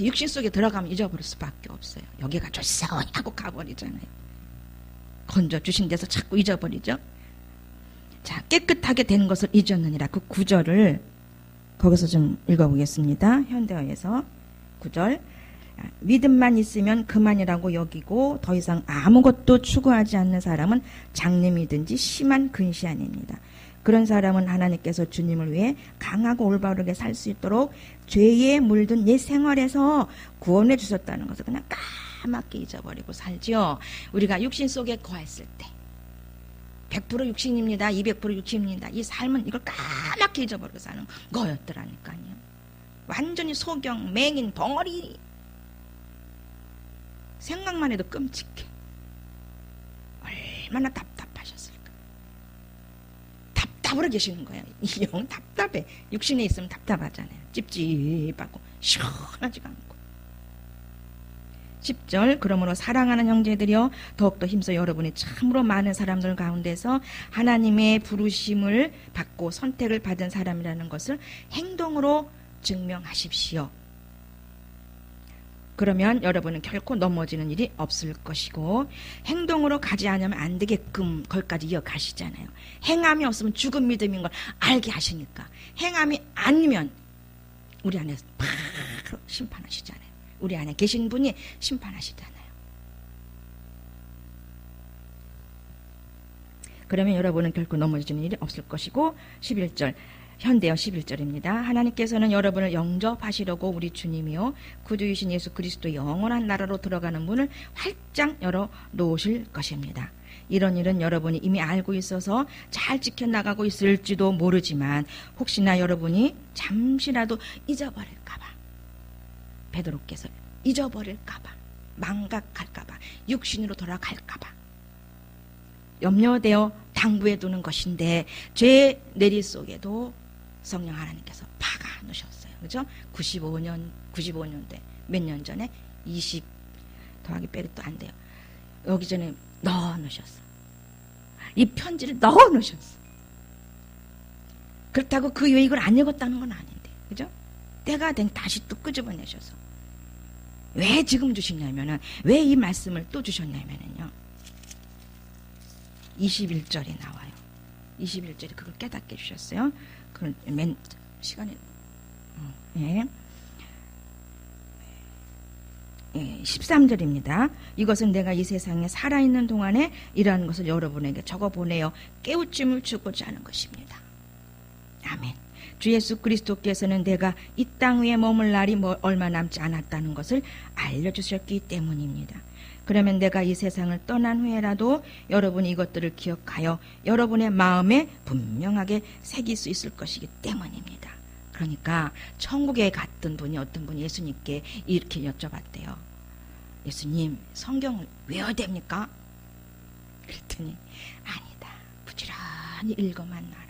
육신 속에 들어가면 잊어버릴 수밖에 없어요. 여기가 좋소 하고 가버리잖아요. 건져주신 데서 자꾸 잊어버리죠. 자, 깨끗하게 된 것을 잊었느니라. 그 구절을 거기서 좀 읽어보겠습니다. 현대어에서 9절. 믿음만 있으면 그만이라고 여기고 더 이상 아무것도 추구하지 않는 사람은 장님이든지 심한 근시안입니다. 그런 사람은 하나님께서 주님을 위해 강하고 올바르게 살 수 있도록 죄에 물든 옛 생활에서 구원해 주셨다는 것을 그냥 까맣게 잊어버리고 살지요. 우리가 육신 속에 거했을 때 100% 육신입니다. 200% 육신입니다. 이 삶은 이걸 까맣게 잊어버리고 사는 거였더라니까요. 완전히 소경, 맹인, 덩어리. 생각만 해도 끔찍해. 얼마나 답답하셨을까. 답답으로 계시는 거예요. 이 영 답답해. 육신에 있으면 답답하잖아요. 찝찝하고 시원하지가 않고. 10절. 그러므로 사랑하는 형제들이여 더욱더 힘써 여러분이 참으로 많은 사람들 가운데서 하나님의 부르심을 받고 선택을 받은 사람이라는 것을 행동으로 증명하십시오. 그러면 여러분은 결코 넘어지는 일이 없을 것이고 행동으로 가지 않으면 안 되게끔 거기까지 이어가시잖아요. 행함이 없으면 죽은 믿음인 걸 알게 하시니까 행함이 아니면 우리 안에서 바로 심판하시잖아요. 우리 안에 계신 분이 심판하시잖아요. 그러면 여러분은 결코 넘어지는 일이 없을 것이고 11절 현대어 11절입니다. 하나님께서는 여러분을 영접하시려고 우리 주님이요 구주이신 예수 그리스도 영원한 나라로 들어가는 문을 활짝 열어 놓으실 것입니다. 이런 일은 여러분이 이미 알고 있어서 잘 지켜나가고 있을지도 모르지만 혹시나 여러분이 잠시라도 잊어버릴까봐 베드로께서 잊어버릴까봐 망각할까봐 육신으로 돌아갈까봐 염려되어 당부해 두는 것인데 죄 내리 속에도 성령 하나님께서 박아 놓으셨어요. 그죠? 95년대 몇 년 전에 20 더하기 빼기 또 안 돼요. 여기 전에 넣어 놓으셨어. 이 편지를 넣어 놓으셨어. 그렇다고 그 외에 이걸 안 읽었다는 건 아닌데. 그죠? 때가 된 다시 또 끄집어내셔서 왜 지금 주시냐면은 왜 이 말씀을 또 주셨냐면은요. 21절에 나와요. 21절에 그걸 깨닫게 해주셨어요. 그걸 맨 시간에 예. 13절입니다. 이것은 내가 이 세상에 살아있는 동안에 이러한 것을 여러분에게 적어보내어 깨우침을 주고자 하는 것입니다. 아멘. 주 예수 그리스도께서는 내가 이 땅 위에 머물 날이 얼마 남지 않았다는 것을 알려주셨기 때문입니다. 그러면 내가 이 세상을 떠난 후에라도 여러분이 이것들을 기억하여 여러분의 마음에 분명하게 새길 수 있을 것이기 때문입니다. 그러니까 천국에 갔던 분이 어떤 분이 예수님께 이렇게 여쭤봤대요. 예수님, 성경을 외워야 됩니까? 그랬더니 아니다. 부지런히 읽어만 놔라.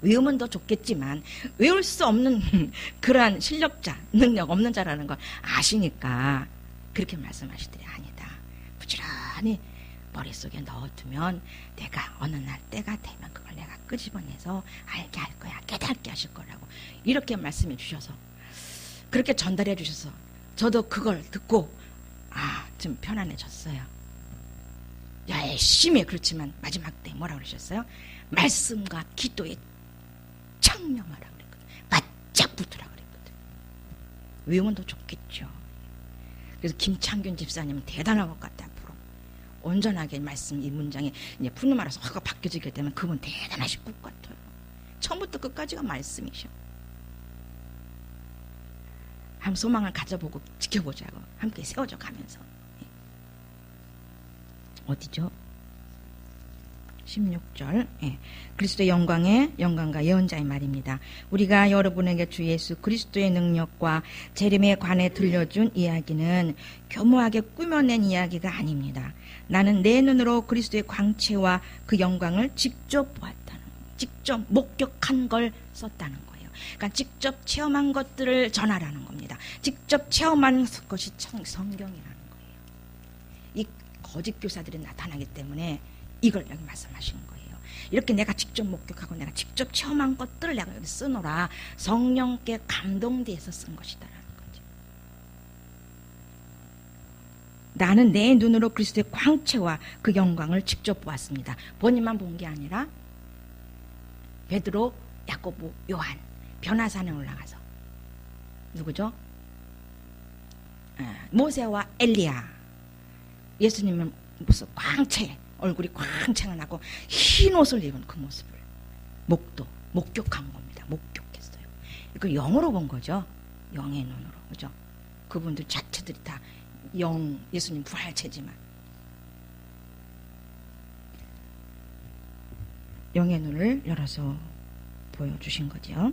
외우면 더 좋겠지만 외울 수 없는 그러한 실력자, 능력 없는 자라는 걸 아시니까 그렇게 말씀하시더니 아니다. 부지런히 머릿속에 넣어두면 내가 어느 날 때가 되면 그걸 내가 끄집어내서 알게 할 거야. 깨닫게 하실 거라고 이렇게 말씀해 주셔서 그렇게 전달해 주셔서 저도 그걸 듣고 좀 편안해졌어요. 열심히 그렇지만 마지막 때 뭐라고 그러셨어요? 말씀과 기도에 청명하라고 그랬거든. 바짝 붙으라고 그랬거든. 외우면 더 좋겠죠. 그래서 김창균 집사님은 대단한 것 같아. 앞으로 온전하게 말씀 이 문장에 이제 푸는 말아서 화가 바뀌어지게 되면 그분 대단하실 것 같아요. 처음부터 끝까지가 말씀이셔. 한번 소망을 가져보고 지켜보자고 함께 세워져 가면서 어디죠? 16절. 예. 그리스도의 영광과 예언자의 말입니다. 우리가 여러분에게 주 예수 그리스도의 능력과 재림에 관해 들려준 이야기는 교모하게 꾸며낸 이야기가 아닙니다. 나는 내 눈으로 그리스도의 광채와 그 영광을 직접 보았다는, 직접 목격한 걸 썼다는 거예요. 그러니까 직접 체험한 것들을 전하라는 겁니다. 직접 체험한 것이 성경이라는 거예요. 이 거짓 교사들이 나타나기 때문에 이걸 여기 말씀하시는 거예요. 이렇게 내가 직접 목격하고 내가 직접 체험한 것들을 내가 여기 쓰노라. 성령께 감동돼서 쓴 것이다라는 거죠. 나는 내 눈으로 그리스도의 광채와 그 영광을 직접 보았습니다. 본인만 본 게 아니라 베드로, 야고보, 요한 변화산에 올라가서 누구죠? 모세와 엘리야. 예수님은 무슨 광채, 얼굴이 광채가 나고 흰 옷을 입은 그 모습을 목격한 겁니다. 목격했어요. 이걸 영으로 본 거죠. 영의 눈으로. 그죠? 그분들 자체들이 다 예수님 부활체지만 영의 눈을 열어서 보여주신 거죠.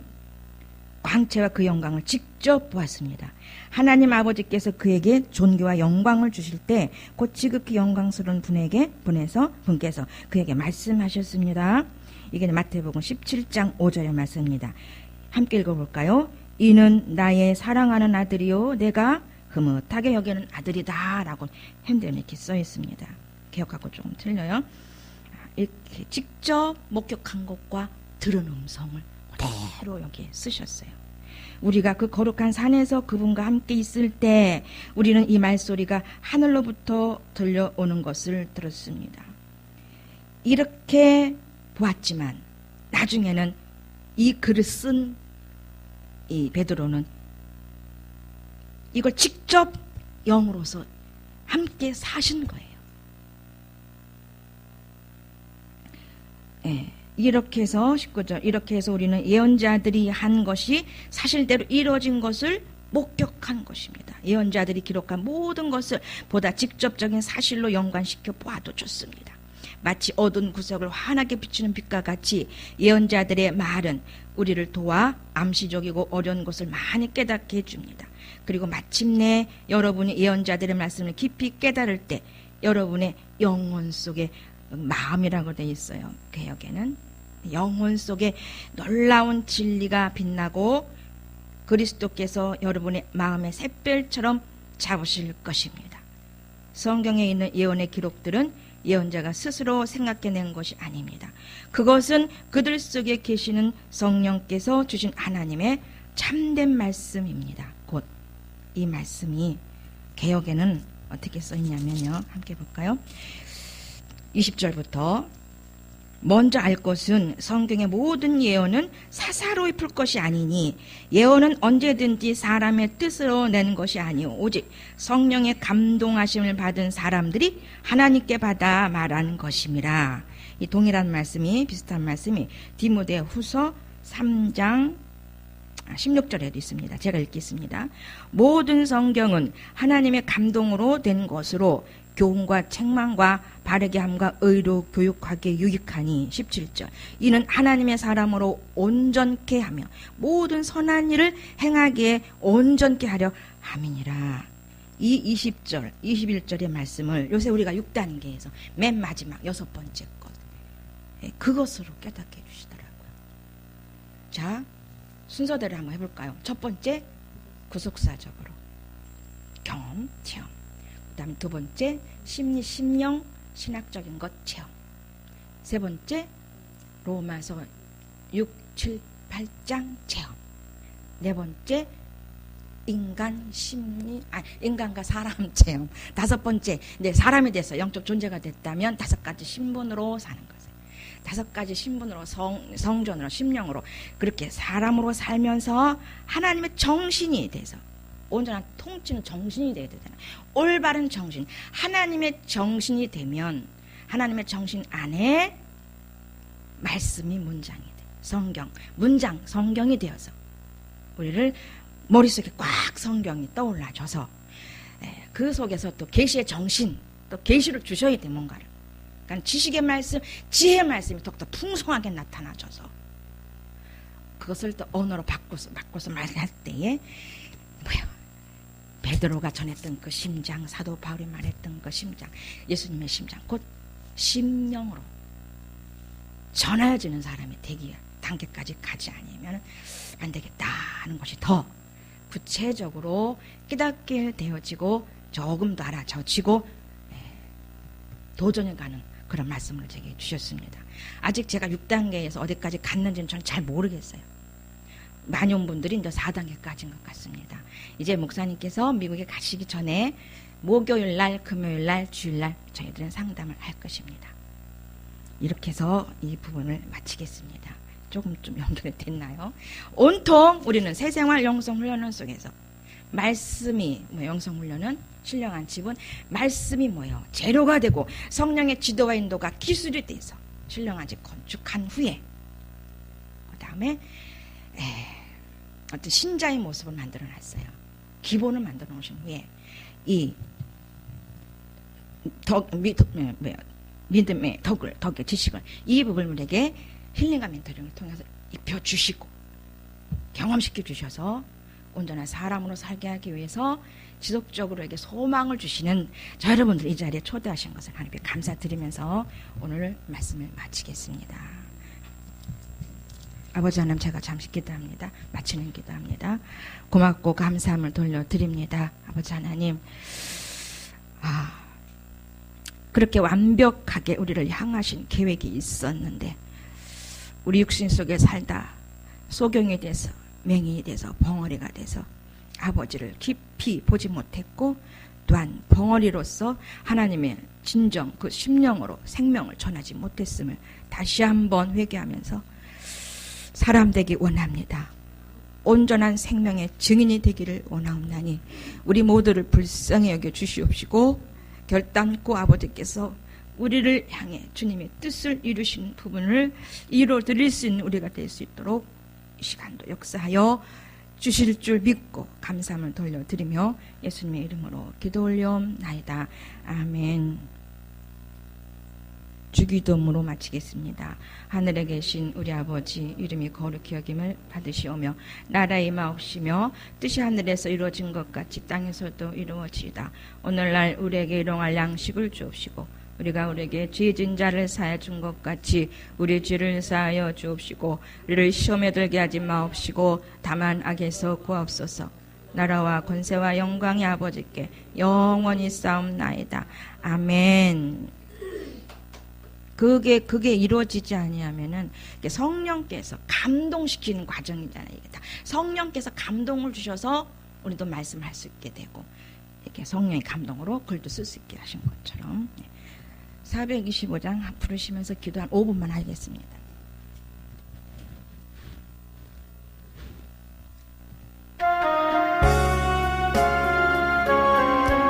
광채와 그 영광을 직접 보았습니다. 하나님 아버지께서 그에게 존귀와 영광을 주실 때 곧 지극히 영광스러운 분께서 그에게 말씀하셨습니다. 이게 마태복음 17장 5절의 말씀입니다. 함께 읽어볼까요? 이는 나의 사랑하는 아들이요 내가 흐뭇하게 여기는 아들이다 라고 핸드에 이렇게 써 있습니다. 개혁하고 조금 틀려요. 이렇게 직접 목격한 것과 들은 음성을 그대로 여기에 쓰셨어요. 우리가 그 거룩한 산에서 그분과 함께 있을 때 우리는 이 말소리가 하늘로부터 들려오는 것을 들었습니다. 이렇게 보았지만 나중에는 이 글을 쓴 이 베드로는 이걸 직접 영으로서 함께 사신 거예요. 예. 이렇게 해서 19절 이렇게 해서 우리는 예언자들이 한 것이 사실대로 이루어진 것을 목격한 것입니다. 예언자들이 기록한 모든 것을 보다 직접적인 사실로 연관시켜 보아도 좋습니다. 마치 어두운 구석을 환하게 비추는 빛과 같이 예언자들의 말은 우리를 도와 암시적이고 어려운 것을 많이 깨닫게 해줍니다. 그리고 마침내 여러분이 예언자들의 말씀을 깊이 깨달을 때 여러분의 영혼 속에 마음이라고 되어 있어요. 개혁에는 영혼 속에 놀라운 진리가 빛나고 그리스도께서 여러분의 마음의 샛별처럼 잡으실 것입니다. 성경에 있는 예언의 기록들은 예언자가 스스로 생각해낸 것이 아닙니다. 그것은 그들 속에 계시는 성령께서 주신 하나님의 참된 말씀입니다. 곧 이 말씀이 개역에는 어떻게 써있냐면요. 함께 볼까요? 20절부터 먼저 알 것은 성경의 모든 예언은 사사로이 풀 것이 아니니 예언은 언제든지 사람의 뜻으로 낸 것이 아니오 오직 성령의 감동하심을 받은 사람들이 하나님께 받아 말한 것임이라. 이 동일한 말씀이 비슷한 말씀이 디모데 후서 3장 16절에도 있습니다. 제가 읽겠습니다. 모든 성경은 하나님의 감동으로 된 것으로 교훈과 책망과 바르게 함과 의로 교육하기에 유익하니 17절 이는 하나님의 사람으로 온전케 하며 모든 선한 일을 행하기에 온전케 하려 함이니라. 이 20절 21절의 말씀을 요새 우리가 6단계에서 맨 마지막 6번째 것 그것으로 깨닫게 해주시더라고요. 자 순서대로 한번 해볼까요? 첫 번째 구속사적으로 경험 체험, 그 다음 두 번째 심리 심령 신학적인 것 체험, 세 번째 로마서 6, 7, 8장 체험, 네 번째 인간과 사람 체험, 다섯 번째 사람이 돼서 영적 존재가 됐다면 5가지 신분으로 사는 거예요. 5가지 신분으로 성전으로 심령으로 그렇게 사람으로 살면서 하나님의 정신이 돼서 온전한 통치는 정신이 돼야 되잖아요. 올바른 정신, 하나님의 정신이 되면 하나님의 정신 안에 말씀이 문장이 돼. 성경, 문장, 성경이 되어서 우리를 머릿속에 꽉 성경이 떠올라줘서 그 속에서 또 계시의 정신, 또 계시를 주셔야 돼 뭔가를. 그러니까 지식의 말씀, 지혜의 말씀이 더욱더 풍성하게 나타나줘서 그것을 또 언어로 바꿔서 말할 때에 뭐야? 베드로가 전했던 그 심장, 사도 바울이 말했던 그 심장, 예수님의 심장, 곧 심령으로 전해지는 사람이 되기 단계까지 가지 않으면 안 되겠다 하는 것이 더 구체적으로 깨닫게 되어지고 조금 더 알아져지고 도전해가는 그런 말씀을 제게 주셨습니다. 아직 제가 6단계에서 어디까지 갔는지는 저는 잘 모르겠어요. 많은 분들이 이제 4단계까지인 것 같습니다. 이제 목사님께서 미국에 가시기 전에 목요일날, 금요일날, 주일날 저희들은 상담을 할 것입니다. 이렇게 해서 이 부분을 마치겠습니다. 조금 좀 연결이 됐나요? 온통 우리는 새생활 영성훈련 속에서 말씀이 영성훈련은 신령한 집은 말씀이 뭐예요? 재료가 되고 성령의 지도와 인도가 기술이 돼서 신령한 집 건축한 후에 그 다음에 어떤 신자의 모습을 만들어 놨어요. 기본을 만들어 놓으신 후에 이 믿음의 덕의 지식을 이 부분에게 힐링과 멘토링을 통해서 입혀주시고 경험시켜 주셔서 온전한 사람으로 살게 하기 위해서 지속적으로 에게 소망을 주시는 저 여러분들 이 자리에 초대하신 것을 하나님께 감사드리면서 오늘 말씀을 마치겠습니다. 아버지 하나님, 제가 잠시 기도합니다. 마치는 기도합니다. 고맙고 감사함을 돌려드립니다. 아버지 하나님, 그렇게 완벽하게 우리를 향하신 계획이 있었는데 우리 육신 속에 살다 소경이 돼서 맹인이 돼서 벙어리가 돼서 아버지를 깊이 보지 못했고 또한 벙어리로서 하나님의 진정 그 심령으로 생명을 전하지 못했음을 다시 한번 회개하면서 사람 되기 원합니다. 온전한 생명의 증인이 되기를 원하옵나니 우리 모두를 불쌍히 여겨 주시옵시고 결단코 아버지께서 우리를 향해 주님의 뜻을 이루시는 부분을 이루어드릴 수 있는 우리가 될 수 있도록 이 시간도 역사하여 주실 줄 믿고 감사함을 돌려드리며 예수님의 이름으로 기도 올려옵나이다. 아멘. 주기도문으로 마치겠습니다. 하늘에 계신 우리 아버지 이름이 거룩히 여김을 받으시오며 나라의 임하옵시며 뜻이 하늘에서 이루어진 것 같이 땅에서도 이루어지이다. 오늘날 우리에게 일용할 양식을 주옵시고 우리가 우리에게 죄진 자를 사하여 준 것 같이 우리 죄를 사하여 주옵시고 우리를 시험에 들게 하지 마옵시고 다만 악에서 구하옵소서. 나라와 권세와 영광이 아버지께 영원히 싸움나이다. 아멘. 그게 이루어지지 아니하면은 성령께서 감동시키는 과정이잖아요. 이게 다 성령께서 감동을 주셔서 우리도 말씀할 수 있게 되고 이렇게 성령의 감동으로 글도 쓸 수 있게 하신 것처럼 425장 부르시면서 기도 한 5분만 하겠습니다.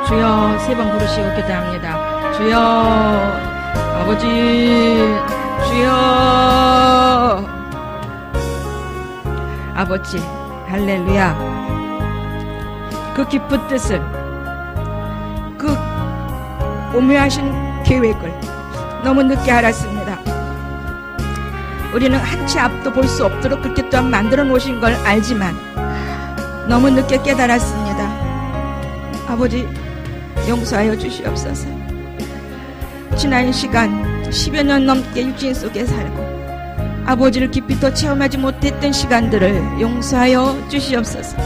주여 세 번 부르시고 기도합니다. 주여 아버지 주여 아버지 할렐루야. 그 기쁜 뜻을 그 오묘하신 계획을 너무 늦게 알았습니다. 우리는 한치 앞도 볼 수 없도록 그렇게 또한 만들어 놓으신 걸 알지만 너무 늦게 깨달았습니다. 아버지 용서하여 주시옵소서. 지난 시간 10여 년 넘게 육신 속에 살고 아버지를 깊이 더 체험하지 못했던 시간들을 용서하여 주시옵소서.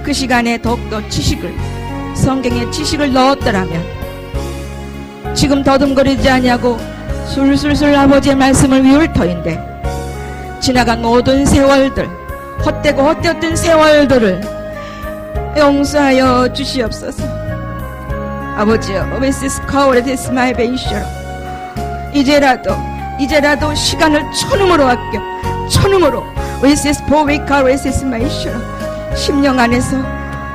그 시간에 더욱더 지식을 성경의 지식을 넣었더라면 지금 더듬거리지 아니하고 술술술 아버지의 말씀을 외울 터인데 지나간 모든 세월들 헛되고 헛되었던 세월들을 용서하여 주시옵소서. 아버지여 오에시스 카오레데스 마이베이셔로 이제라도 시간을 천음으로 아껴 천음으로 오에시스 보웨이카 오에시스 마이셔로 심령 안에서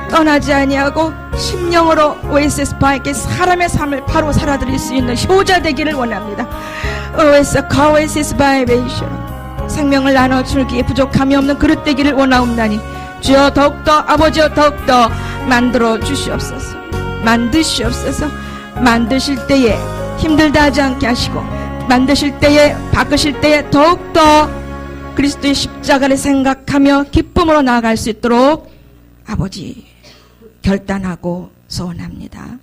떠나지 아니하고 심령으로 오에시스 바에게 사람의 삶을 바로 살아드릴 수 있는 효자 되기를 원합니다. 오에시스 카오에시스 바이베이셔로 생명을 나눠주기에 부족함이 없는 그릇 되기를 원하옵나니 주여 더욱더 아버지여 더욱더 만들어 주시옵소서. 만드시옵소서. 만드실 때에 힘들다 하지 않게 하시고 만드실 때에 바꾸실 때에 더욱더 그리스도의 십자가를 생각하며 기쁨으로 나아갈 수 있도록 아버지 결단하고 소원합니다.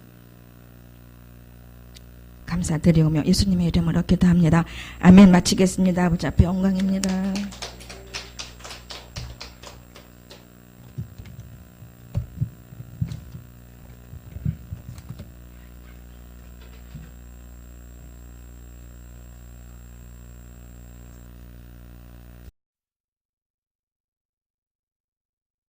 감사드리오며 예수님의 이름으로 기도합니다. 아멘. 마치겠습니다. 아버지 앞에 영광입니다.